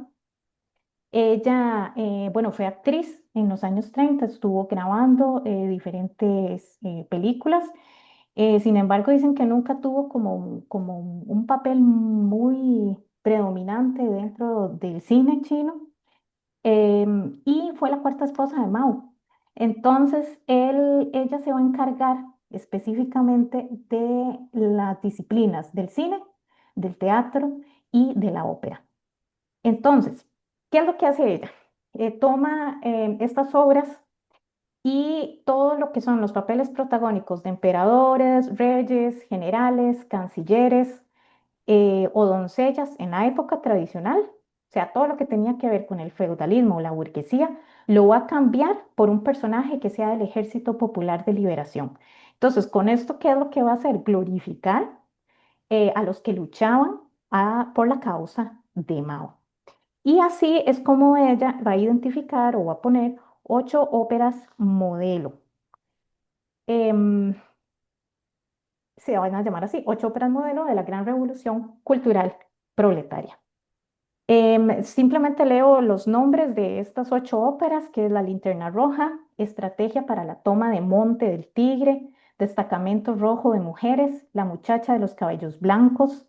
Ella, bueno, fue actriz en los años 30, estuvo grabando diferentes películas. Sin embargo, dicen que nunca tuvo como un papel muy predominante dentro del cine chino, y fue la cuarta esposa de Mao. Entonces, ella se va a encargar específicamente de las disciplinas del cine, del teatro y de la ópera. Entonces, ¿qué es lo que hace ella? Toma estas obras y todo lo que son los papeles protagónicos de emperadores, reyes, generales, cancilleres o doncellas en la época tradicional, o sea, todo lo que tenía que ver con el feudalismo o la burguesía, lo va a cambiar por un personaje que sea del Ejército Popular de Liberación. Entonces, con esto, ¿qué es lo que va a hacer? Glorificar a los que luchaban por la causa de Mao. Y así es como ella va a identificar o va a poner 8 óperas modelo. Em, Se van a llamar así, 8 óperas modelo de la gran revolución cultural proletaria. Simplemente leo los nombres de estas 8 óperas, que es La Linterna Roja, Estrategia para la toma de Monte del Tigre, Destacamento Rojo de Mujeres, La Muchacha de los Cabellos Blancos,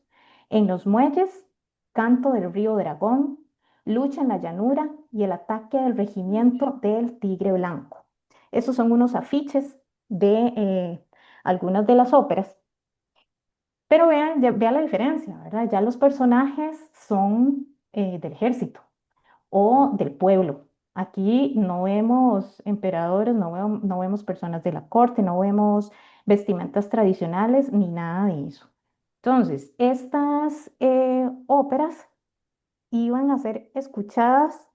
En los Muelles, Canto del Río Dragón, Lucha en la Llanura y El Ataque del Regimiento del Tigre Blanco. Esos son unos afiches de algunas de las óperas. Pero vean, vean la diferencia, ¿verdad? Ya los personajes son del ejército. o del pueblo. Aquí no vemos emperadores, no vemos personas de la corte, no vemos vestimentas tradicionales ni nada de eso. Entonces, estas óperas iban a ser escuchadas,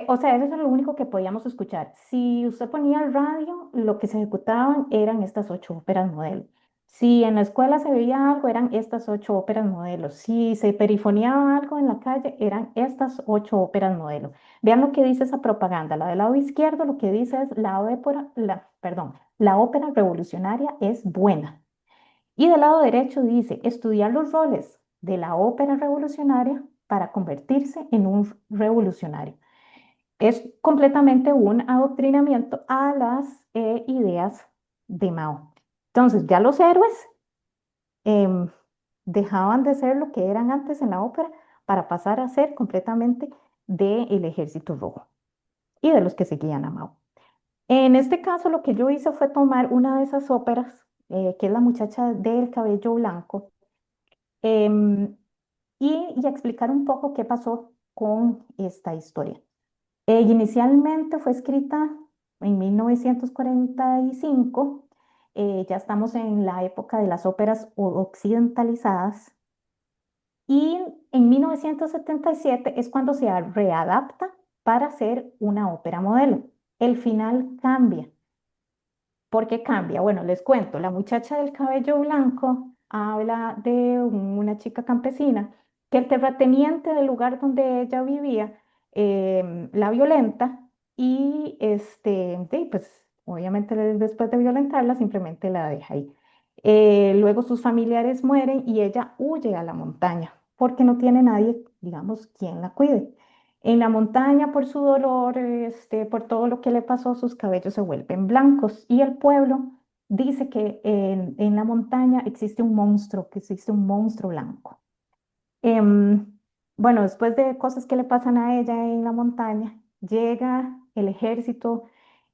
o sea, eso es lo único que podíamos escuchar. Si usted ponía el radio, lo que se ejecutaban eran estas 8 óperas modelo. Si en la escuela se veía algo, eran estas 8 óperas modelo. Si se perifoneaba algo en la calle, eran estas 8 óperas modelo. Vean lo que dice esa propaganda. La del lado izquierdo lo que dice es perdón, la ópera revolucionaria es buena. Y del lado derecho dice estudiar los roles de la ópera revolucionaria para convertirse en un revolucionario. Es completamente un adoctrinamiento a las ideas de Mao. Entonces, ya los héroes em, dejaban de ser lo que eran antes en la ópera para pasar a ser completamente del Ejército Rojo y de los que seguían a Mao. En este caso, lo que yo hice fue tomar una de esas óperas, que es La muchacha del cabello blanco, em, y explicar un poco qué pasó con esta historia. Inicialmente fue escrita en 1945. Ya estamos en la época de las óperas occidentalizadas, y en 1977 es cuando se readapta para hacer una ópera modelo. El final cambia. ¿Por qué cambia? Bueno, les cuento, la muchacha del cabello blanco habla de una chica campesina que el terrateniente del lugar donde ella vivía la violenta, y pues obviamente después de violentarla simplemente la deja ahí. Luego sus familiares mueren y ella huye a la montaña porque no tiene nadie, digamos, quien la cuide. En la montaña, por su dolor, por todo lo que le pasó, sus cabellos se vuelven blancos, y el pueblo dice que en la montaña existe un monstruo, que existe un monstruo blanco. Em, bueno, después de cosas que le pasan a ella en la montaña, llega el ejército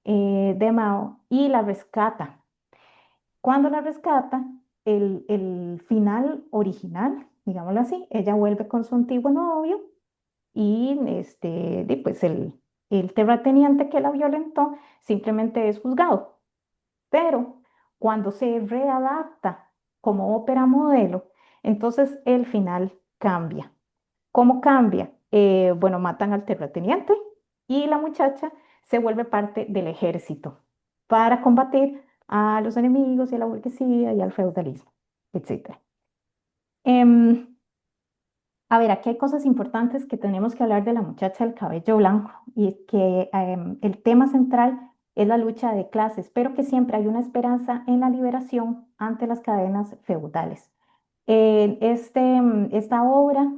de Mao y la rescata. Cuando la rescata, el final original, digámoslo así, ella vuelve con su antiguo novio, y pues el terrateniente que la violentó simplemente es juzgado. Pero cuando se readapta como ópera modelo, entonces el final cambia. ¿Cómo cambia? Bueno, matan al terrateniente y la muchacha se vuelve parte del ejército para combatir a los enemigos y a la burguesía y al feudalismo, etcétera. Em, a ver, aquí hay cosas importantes que tenemos que hablar de la muchacha del cabello blanco, y es que el tema central es la lucha de clases, pero que siempre hay una esperanza en la liberación ante las cadenas feudales. Esta obra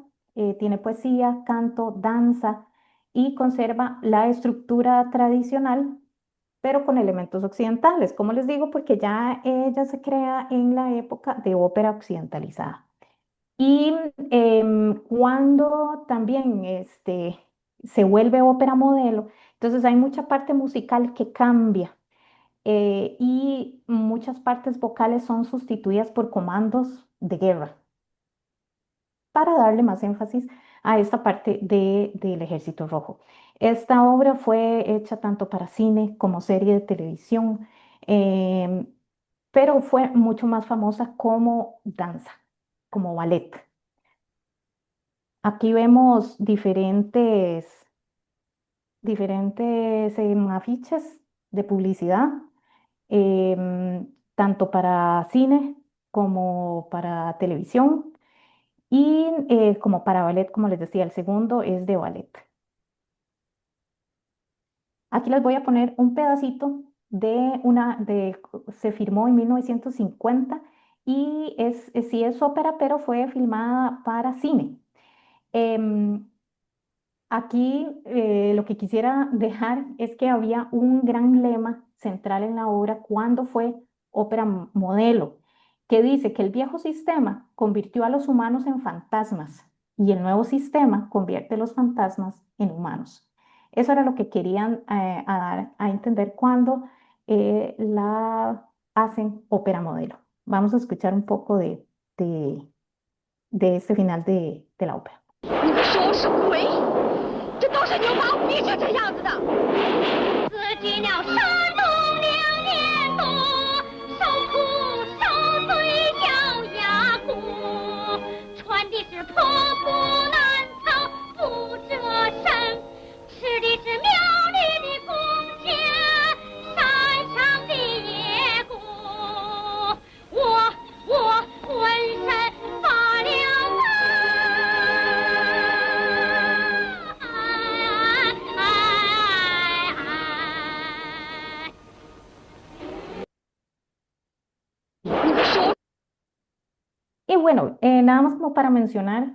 tiene poesía, canto, danza, y conserva la estructura tradicional, pero con elementos occidentales, como les digo, porque ya ella se crea en la época de ópera occidentalizada. Y cuando también se vuelve ópera modelo, entonces hay mucha parte musical que cambia, y muchas partes vocales son sustituidas por comandos de guerra para darle más énfasis a esta parte del Ejército Rojo. Esta obra fue hecha tanto para cine como serie de televisión, em, pero fue mucho más famosa como danza, como ballet. Aquí vemos diferentes afiches de publicidad, tanto para cine como para televisión, y como para ballet, como les decía, el segundo es de ballet. Aquí les voy a poner un pedacito se filmó en 1950, y sí es ópera, pero fue filmada para cine. Em, Aquí lo que quisiera dejar es que había un gran lema central en la obra cuando fue ópera modelo, que dice que el viejo sistema convirtió a los humanos en fantasmas y el nuevo sistema convierte los fantasmas en humanos. Eso era lo que querían a dar a entender cuando la hacen ópera modelo. Vamos a escuchar un poco de este final de la ópera. 你说什么鬼？是牛宝，你是这样子的。自尽了山东2年多，受苦受罪咬牙过，穿的是破布难藏不遮身，吃的是苗栗的公家山上的野果，我浑身发凉Y bueno, nada más como para mencionar,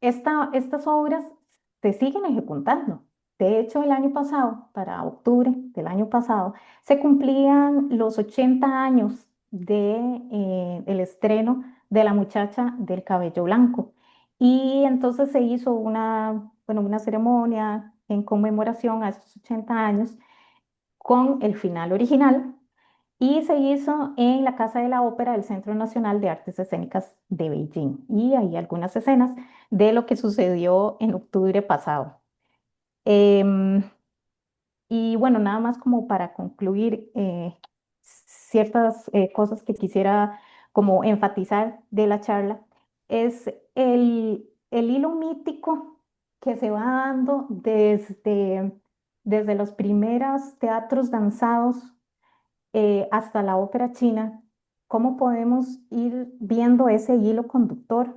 estas obras se siguen ejecutando. De hecho, el año pasado, para octubre del año pasado, se cumplían los 80 años el estreno de La muchacha del cabello blanco. Y entonces se hizo bueno, una ceremonia en conmemoración a estos 80 años con el final original y se hizo en la Casa de la Ópera del Centro Nacional de Artes Escénicas de Beijing. Y hay algunas escenas de lo que sucedió en octubre pasado. Em, y bueno, nada más como para concluir ciertas cosas que quisiera como enfatizar de la charla, es el hilo mítico que se va dando desde los primeros teatros danzados hasta la ópera china, cómo podemos ir viendo ese hilo conductor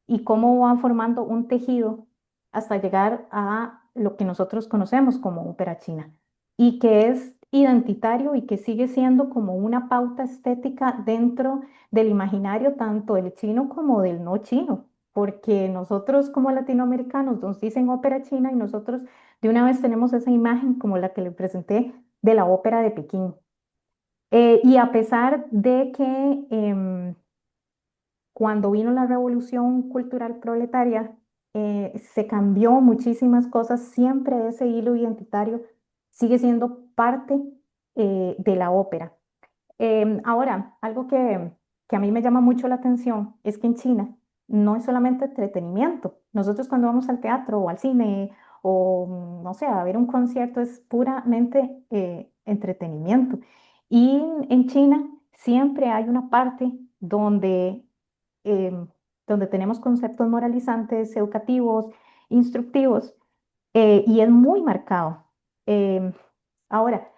y cómo va formando un tejido hasta llegar a lo que nosotros conocemos como ópera china y que es identitario y que sigue siendo como una pauta estética dentro del imaginario tanto del chino como del no chino, porque nosotros como latinoamericanos nos dicen ópera china y nosotros de una vez tenemos esa imagen como la que le presenté de la ópera de Pekín. Y a pesar de que cuando vino la revolución cultural proletaria, se cambió muchísimas cosas, siempre ese hilo identitario sigue siendo parte de la ópera. Ahora, algo que a mí me llama mucho la atención es que en China no es solamente entretenimiento. Nosotros cuando vamos al teatro o al cine o, no sé, a ver un concierto es puramente entretenimiento. Y en China siempre hay una parte em, donde tenemos conceptos moralizantes, educativos, instructivos, y es muy marcado. Em, Ahora,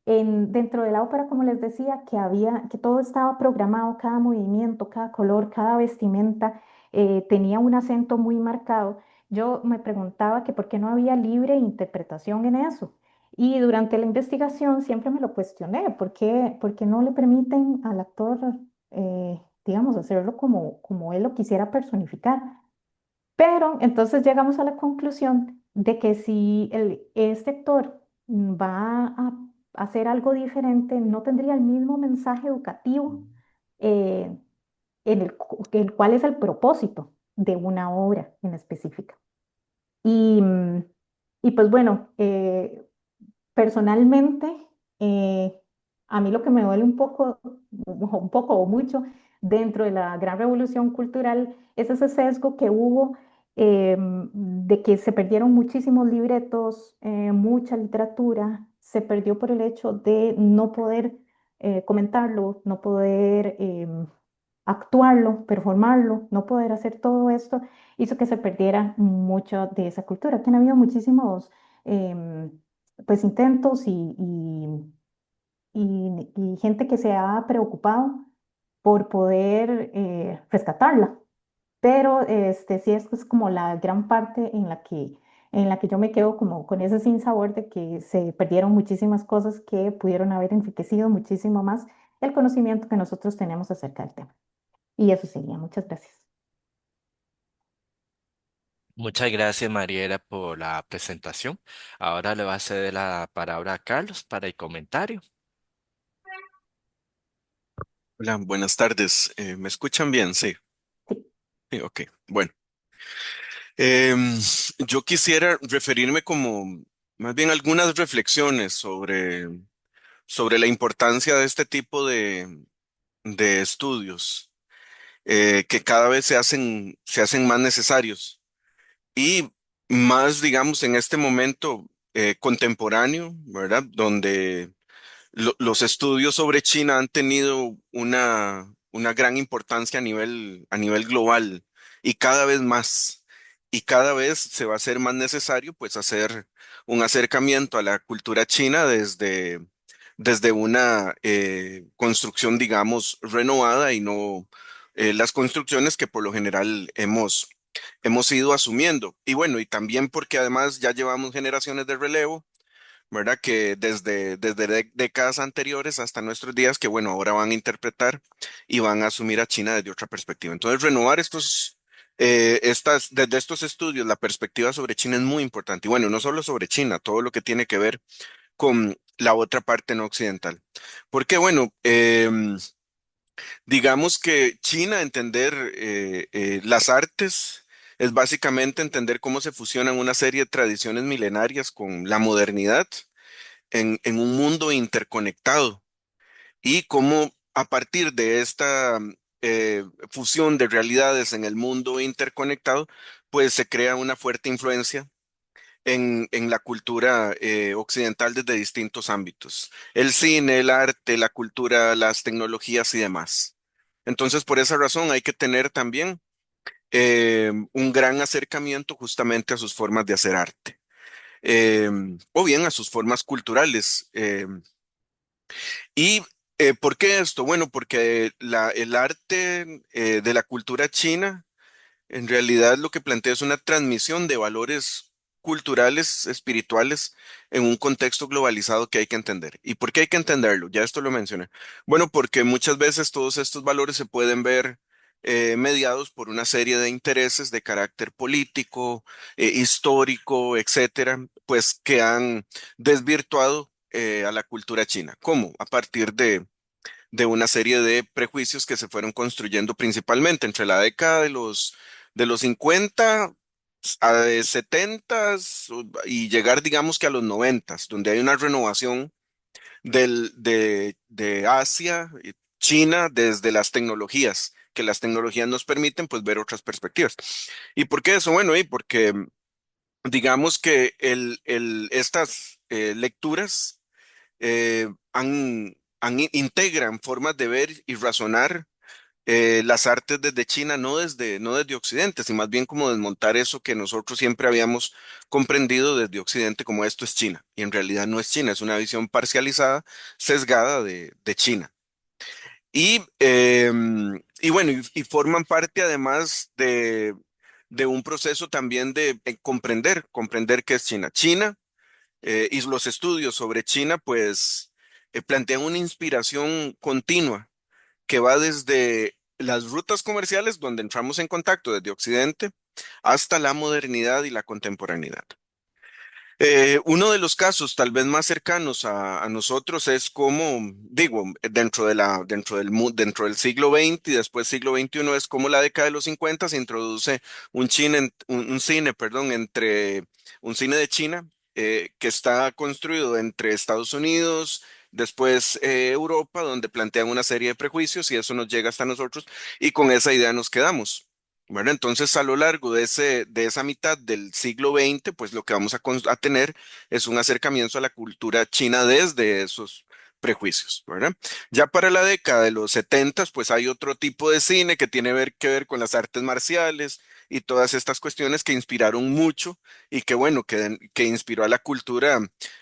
dentro de la ópera, como les decía, que todo estaba programado, cada movimiento, cada color, cada vestimenta tenía un acento muy marcado. Yo me preguntaba que por qué no había libre interpretación en eso. Y durante la investigación siempre me lo cuestioné, por qué no le permiten al actor, digamos, hacerlo como él lo quisiera personificar? Pero entonces llegamos a la conclusión de que si este actor va a hacer algo diferente, no tendría el mismo mensaje educativo eh, el cual es el propósito de una obra en específica. Y, y pues bueno, personalmente, a mí lo que me duele un poco o mucho dentro de la gran revolución cultural es ese sesgo que hubo de que se perdieron muchísimos libretos, mucha literatura, se perdió por el hecho de no poder comentarlo, no poder actuarlo, performarlo, no poder hacer todo esto, hizo que se perdiera mucho de esa cultura, que han habido muchísimos em, pues intentos y gente que se ha preocupado por poder rescatarla. Pero sí, esto es como la gran parte en la que yo me quedo como con ese sinsabor de que se perdieron muchísimas cosas que pudieron haber enriquecido muchísimo más el conocimiento que nosotros tenemos acerca del tema. Y eso sería. Muchas gracias. Muchas gracias, Mariela, por la presentación. Ahora le va a ceder la palabra a Carlos para el comentario. Hola, buenas tardes. ¿Me escuchan bien? Sí. Sí. Sí, ok. Bueno, Em, yo quisiera referirme como más bien algunas reflexiones sobre la importancia de este tipo de estudios que cada vez se hacen más necesarios. Y más, digamos, en este momento contemporáneo, ¿verdad? Donde los estudios sobre China han tenido una gran importancia a nivel global y cada vez más. Y cada vez se va a hacer más necesario pues hacer un acercamiento a la cultura china desde una construcción, digamos, renovada y no las construcciones que por lo general hemos ido asumiendo. Y bueno, y también porque además ya llevamos generaciones de relevo, ¿verdad? Que desde décadas anteriores hasta nuestros días, que bueno, ahora van a interpretar y van a asumir a China desde otra perspectiva. Entonces, renovar desde estos estudios, la perspectiva sobre China es muy importante. Y bueno, no solo sobre China, todo lo que tiene que ver con la otra parte no occidental. Porque bueno, digamos que China, entender las artes, es básicamente entender cómo se fusionan una serie de tradiciones milenarias con la modernidad en un mundo interconectado y cómo a partir de esta fusión de realidades en el mundo interconectado, pues se crea una fuerte influencia en la cultura occidental desde distintos ámbitos, el cine, el arte, la cultura, las tecnologías y demás. Entonces, por esa razón hay que tener también un gran acercamiento justamente a sus formas de hacer arte, o bien a sus formas culturales. ¿Y por qué esto? Bueno, porque el arte de la cultura china en realidad lo que plantea es una transmisión de valores culturales, espirituales, en un contexto globalizado que hay que entender. ¿Y por qué hay que entenderlo? Ya esto lo mencioné. Bueno, porque muchas veces todos estos valores se pueden ver mediados por una serie de intereses de carácter político, histórico, etcétera, pues que han desvirtuado a la cultura china. ¿Cómo? A partir de una serie de prejuicios que se fueron construyendo principalmente entre la década de los 50 a 70 y llegar, digamos que a los 90, donde hay una renovación de Asia, y China, desde las tecnologías, que las tecnologías nos permiten pues ver otras perspectivas. ¿Y por qué eso? Bueno, y porque digamos que estas lecturas integran formas de ver y razonar las artes desde China, no desde Occidente, sino más bien como desmontar eso que nosotros siempre habíamos comprendido desde Occidente como esto es China. Y en realidad no es China, es una visión parcializada, sesgada de China. Y bueno, y forman parte además de un proceso también de comprender qué es China. China y los estudios sobre China, pues, plantean una inspiración continua que va desde las rutas comerciales, donde entramos en contacto desde Occidente, hasta la modernidad y la contemporaneidad. Uno de los casos tal vez más cercanos a nosotros es como, digo, dentro del siglo XX y después siglo XXI es como la década de los 50 se introduce un cine, perdón, un cine de China que está construido entre Estados Unidos, después Europa, donde plantean una serie de prejuicios y eso nos llega hasta nosotros y con esa idea nos quedamos. Bueno, entonces a lo largo de esa mitad del siglo XX, pues lo que vamos a tener es un acercamiento a la cultura china desde esos prejuicios, ¿verdad? Ya para la década de los 70, pues hay otro tipo de cine que tiene que ver con las artes marciales y todas estas cuestiones que inspiraron mucho y que bueno, que inspiró a la cultura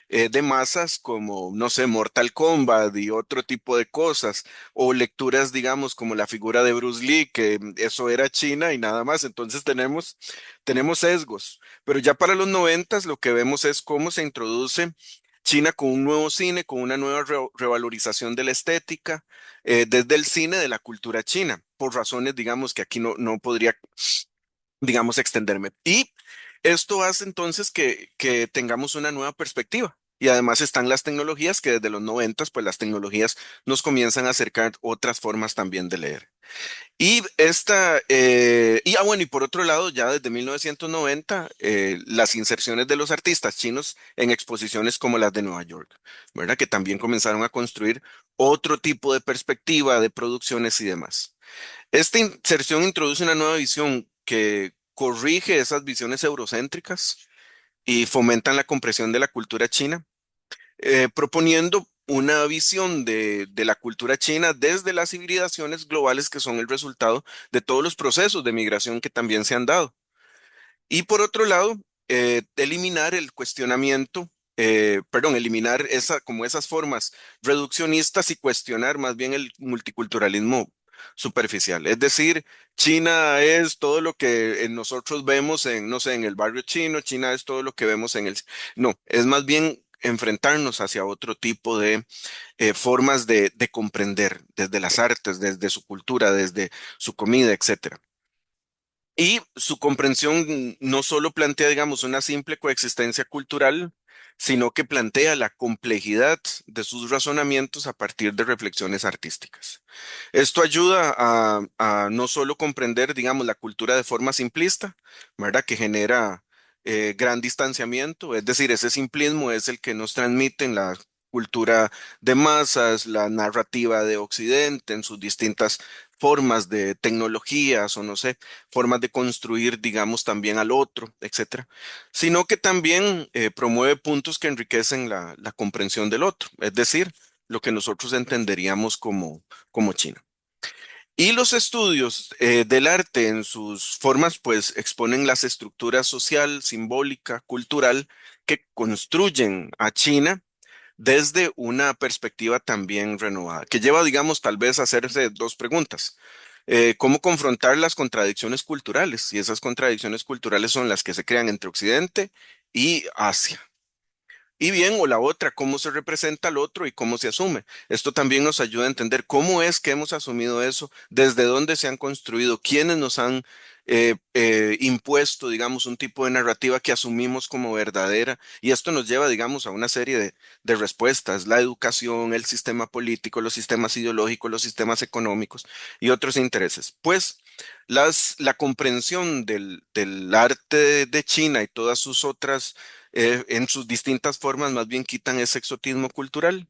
de masas como, no sé, Mortal Kombat y otro tipo de cosas o lecturas, digamos, como la figura de Bruce Lee, que eso era China y nada más. Entonces tenemos sesgos. Pero ya para los 90 lo que vemos es cómo se introduce China con un nuevo cine, con una nueva revalorización de la estética, desde el cine de la cultura china, por razones, digamos, que aquí no podría, digamos, extenderme. Y esto hace entonces que tengamos una nueva perspectiva. Y además están las tecnologías que desde los 90, pues las tecnologías nos comienzan a acercar otras formas también de leer. Bueno, y por otro lado, ya desde 1990, las inserciones de los artistas chinos en exposiciones como las de Nueva York, ¿verdad? Que también comenzaron a construir otro tipo de perspectiva de producciones y demás. Esta inserción introduce una nueva visión corrige esas visiones eurocéntricas y fomentan la comprensión de la cultura china, proponiendo una visión de la cultura china desde las civilizaciones globales que son el resultado de todos los procesos de migración que también se han dado. Y por otro lado, eliminar el cuestionamiento, perdón, eliminar como esas formas reduccionistas y cuestionar más bien el multiculturalismo superficial. Es decir, China es todo lo que nosotros vemos en, no sé, en el barrio chino, China es todo lo que vemos en el... No, es más bien enfrentarnos hacia otro tipo de formas de comprender desde las artes, desde su cultura, desde su comida, etcétera. Y su comprensión no solo plantea, digamos, una simple coexistencia cultural, sino que plantea la complejidad de sus razonamientos a partir de reflexiones artísticas. Esto ayuda a no solo comprender, digamos, la cultura de forma simplista, ¿verdad? Que genera gran distanciamiento, es decir, ese simplismo es el que nos transmite en la cultura de masas, la narrativa de Occidente en sus distintas formas de tecnologías o no sé, formas de construir, digamos, también al otro, etcétera, sino que también promueve puntos que enriquecen la comprensión del otro, es decir, lo que nosotros entenderíamos como China. Y los estudios del arte en sus formas, pues exponen las estructuras social, simbólica, cultural que construyen a China desde una perspectiva también renovada, que lleva, digamos, tal vez a hacerse dos preguntas. ¿Cómo confrontar las contradicciones culturales? Y esas contradicciones culturales son las que se crean entre Occidente y Asia. Y bien, o la otra, cómo se representa al otro y cómo se asume. Esto también nos ayuda a entender cómo es que hemos asumido eso, desde dónde se han construido, quiénes nos han impuesto, digamos, un tipo de narrativa que asumimos como verdadera. Y esto nos lleva, digamos, a una serie de respuestas, la educación, el sistema político, los sistemas ideológicos, los sistemas económicos y otros intereses. Pues la comprensión del arte de China y todas sus otras en sus distintas formas, más bien quitan ese exotismo cultural.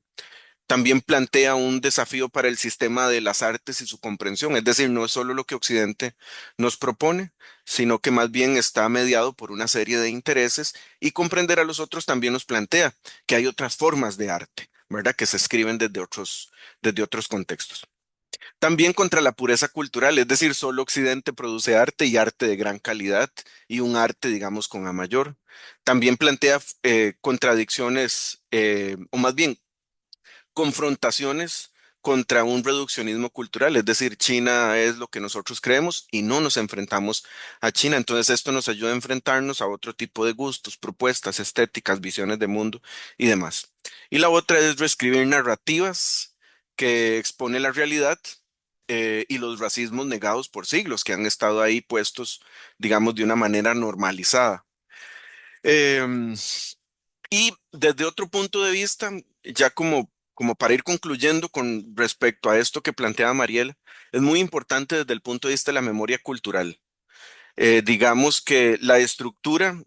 También plantea un desafío para el sistema de las artes y su comprensión, es decir, no es solo lo que Occidente nos propone, sino que más bien está mediado por una serie de intereses y comprender a los otros también nos plantea que hay otras formas de arte, ¿verdad? Que se escriben desde otros contextos. También contra la pureza cultural, es decir, solo Occidente produce arte y arte de gran calidad y un arte, digamos, con A mayor. También plantea contradicciones, o más bien confrontaciones contra un reduccionismo cultural, es decir, China es lo que nosotros creemos y no nos enfrentamos a China. Entonces esto nos ayuda a enfrentarnos a otro tipo de gustos, propuestas, estéticas, visiones de mundo y demás. Y la otra es reescribir narrativas que expone la realidad y los racismos negados por siglos, que han estado ahí puestos, digamos, de una manera normalizada. Em, y desde otro punto de vista, ya como para ir concluyendo con respecto a esto que planteaba Mariela, es muy importante desde el punto de vista de la memoria cultural. Digamos que la estructura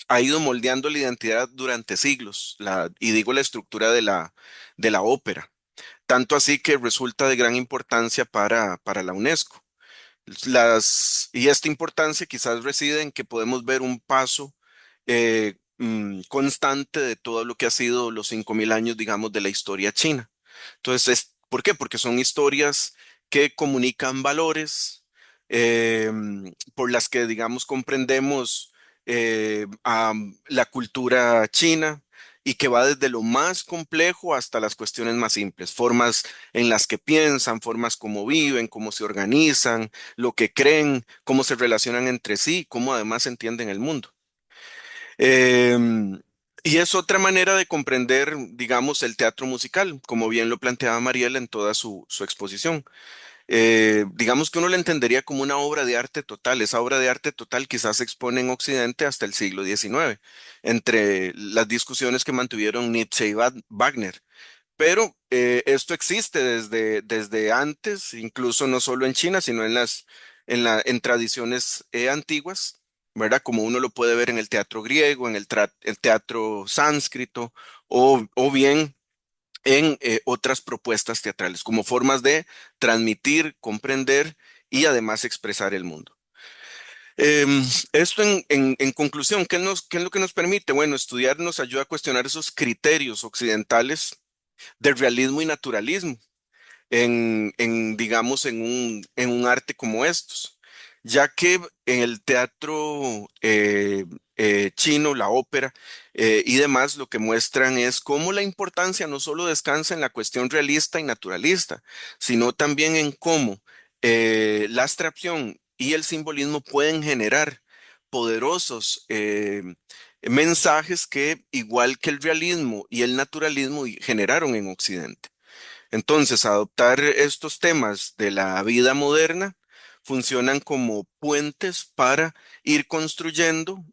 ha ido moldeando la identidad durante siglos, y digo la estructura de la ópera, tanto así que resulta de gran importancia para la UNESCO. Y esta importancia quizás reside en que podemos ver un paso constante de todo lo que ha sido los 5.000 años, digamos, de la historia china. Entonces, ¿por qué? Porque son historias que comunican valores, por las que, digamos, comprendemos la cultura china y que va desde lo más complejo hasta las cuestiones más simples, formas en las que piensan, formas como viven, cómo se organizan, lo que creen, cómo se relacionan entre sí, cómo además entienden el mundo. Em, y es otra manera de comprender, digamos, el teatro musical, como bien lo planteaba Mariela en toda su exposición. Digamos que uno la entendería como una obra de arte total. Esa obra de arte total quizás se expone en Occidente hasta el siglo XIX, entre las discusiones que mantuvieron Nietzsche y Wagner. Pero esto existe desde antes, incluso no solo en China, sino en tradiciones antiguas, ¿verdad? Como uno lo puede ver en el teatro griego, en el teatro sánscrito, o bien en otras propuestas teatrales, como formas de transmitir, comprender y además expresar el mundo. Em, Esto en conclusión, qué es lo que nos permite? Bueno, estudiar nos ayuda a cuestionar esos criterios occidentales de realismo y naturalismo digamos, en un arte como estos, ya que en el teatro chino, la ópera y demás, lo que muestran es cómo la importancia no solo descansa en la cuestión realista y naturalista, sino también en cómo la abstracción y el simbolismo pueden generar poderosos mensajes que, igual que el realismo y el naturalismo, generaron en Occidente. Entonces, adoptar estos temas de la vida moderna funcionan como puentes para ir construyendo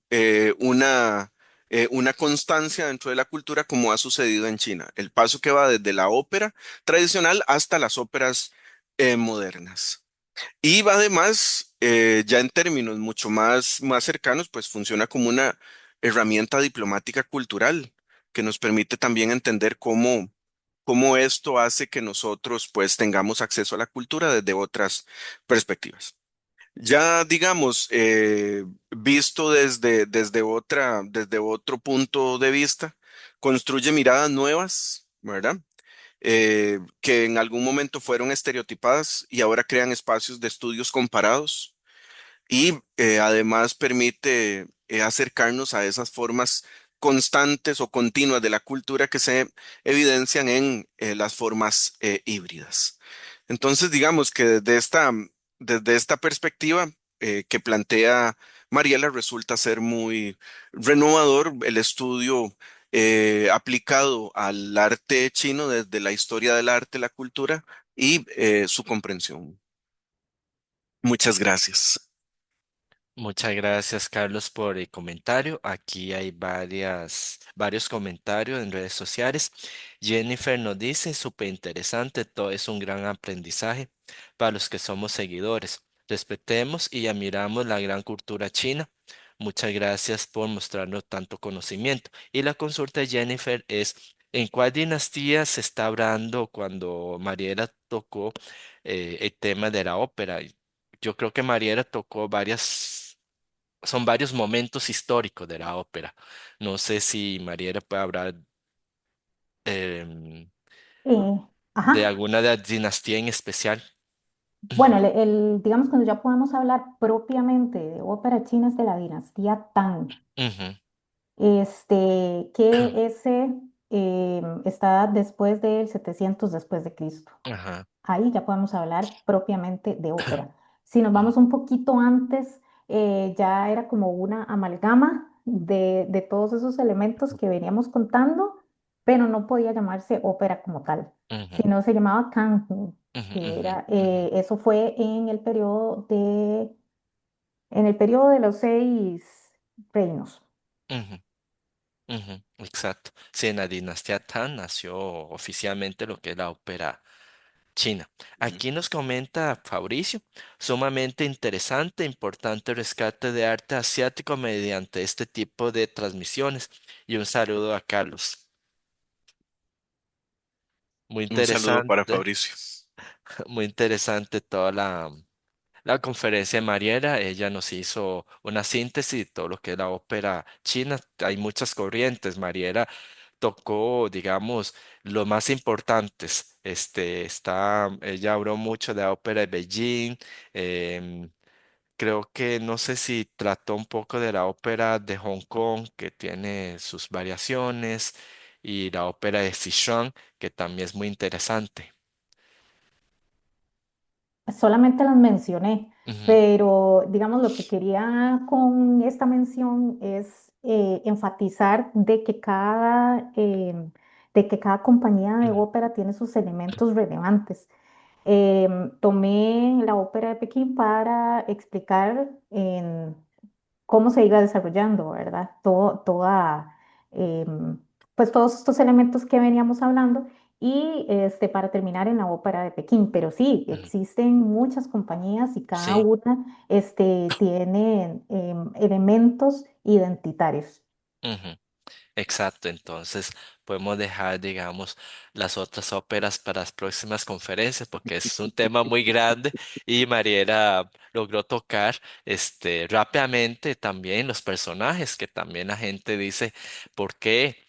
una constancia dentro de la cultura como ha sucedido en China. El paso que va desde la ópera tradicional hasta las óperas modernas. Y va además, ya en términos mucho más cercanos, pues funciona como una herramienta diplomática cultural que nos permite también entender cómo esto hace que nosotros pues tengamos acceso a la cultura desde otras perspectivas. Ya digamos, visto desde otro punto de vista, construye miradas nuevas, ¿verdad? Que en algún momento fueron estereotipadas y ahora crean espacios de estudios comparados y además permite acercarnos a esas formas constantes o continuas de la cultura que se evidencian en las formas híbridas. Entonces, digamos que desde esta perspectiva que plantea Mariela, resulta ser muy renovador el estudio aplicado al arte chino desde la historia del arte, la cultura y su comprensión. Muchas gracias. Muchas gracias, Carlos, por el comentario. Aquí hay varios comentarios en redes sociales. Jennifer nos dice, súper interesante, todo es un gran aprendizaje para los que somos seguidores. Respetemos y admiramos la gran cultura china. Muchas gracias por mostrarnos tanto conocimiento. Y la consulta de Jennifer es, ¿en cuál dinastía se está hablando cuando Mariela tocó el tema de la ópera? Yo creo que Mariela tocó son varios momentos históricos de la ópera. No sé si Mariela puede hablar em, Eh, de ajá. alguna dinastía en especial. Bueno, digamos cuando ya podemos hablar propiamente de ópera china es de la dinastía Tang. Ujú, Que ese está después del 700 después de Cristo. ajá, Ahí ya podemos hablar propiamente de ópera. Si nos ujú, vamos un poquito antes, ya era como una amalgama de todos esos elementos que veníamos contando, pero no podía llamarse ópera como tal, ujú, sino se llamaba canto, ujú, que ujú, era, ujú, eso fue en el periodo de los 6 reinos. ujú, ujú, exacto. Sí, en la dinastía Tang nació oficialmente lo que es la ópera China. Ujú. Aquí nos comenta Fabricio, sumamente interesante, importante rescate de arte asiático mediante este tipo de transmisiones. Y un saludo a Carlos. Muy Un saludo para interesante, Fabricio. muy interesante toda la conferencia de Mariela. Ella nos hizo una síntesis de todo lo que es la ópera china. Hay muchas corrientes. Mariela tocó, digamos, los más importantes. Ella habló mucho de la ópera de Beijing. em, Creo que no sé si trató un poco de la ópera de Hong Kong, que tiene sus variaciones, y la ópera de Sichuan, que también es muy interesante. Solamente las mencioné, Ujú, pero digamos lo que quería con esta mención es enfatizar de que cada compañía de ujú, ópera tiene sus elementos relevantes. Tomé la ópera de Pekín para explicar cómo se iba desarrollando, ¿verdad? Pues todos estos elementos que veníamos hablando y para terminar en la ópera de Pekín. Pero sí, ujú. existen muchas compañías y cada Sí. una tiene elementos identitarios. Ujú. Exacto, entonces podemos dejar, digamos, las otras óperas para las próximas conferencias porque es un tema muy grande y Mariela logró tocar rápidamente también los personajes, que también la gente dice por qué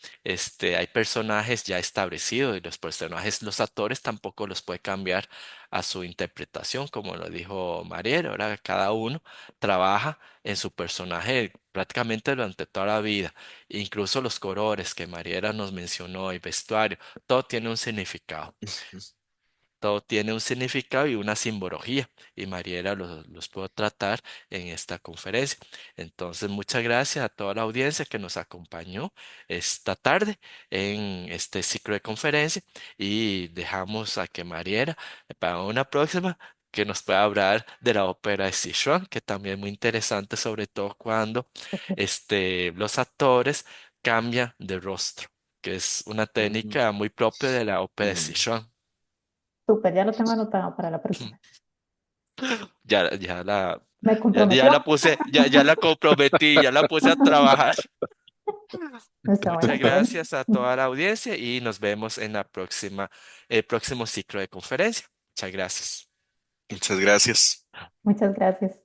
hay personajes ya establecidos y los personajes, los actores tampoco los puede cambiar a su interpretación, como lo dijo Mariela. Ahora cada uno trabaja en su personaje prácticamente durante toda la vida. Incluso los colores que Mariela nos mencionó, el vestuario, todo tiene un significado. Todo tiene un significado y una simbología, y Mariela los puedo tratar en esta conferencia. Entonces, muchas gracias a toda la audiencia que nos acompañó esta tarde en este ciclo de conferencia y dejamos a que Mariela, para una próxima, que nos pueda hablar de la ópera de Sichuan, que también es muy interesante, sobre todo cuando Súper, los actores cambian de rostro, que es una Mm, técnica muy propia de la ópera de mm. Sichuan. súper, ya lo tengo anotado para la próxima. Ya, ya la, Me ya comprometió. la puse, ya la comprometí, ya la puse a trabajar. Está bueno, Muchas está bueno. gracias a toda la audiencia y nos vemos en la el próximo ciclo de conferencia. Muchas gracias. Muchas gracias. Muchas gracias.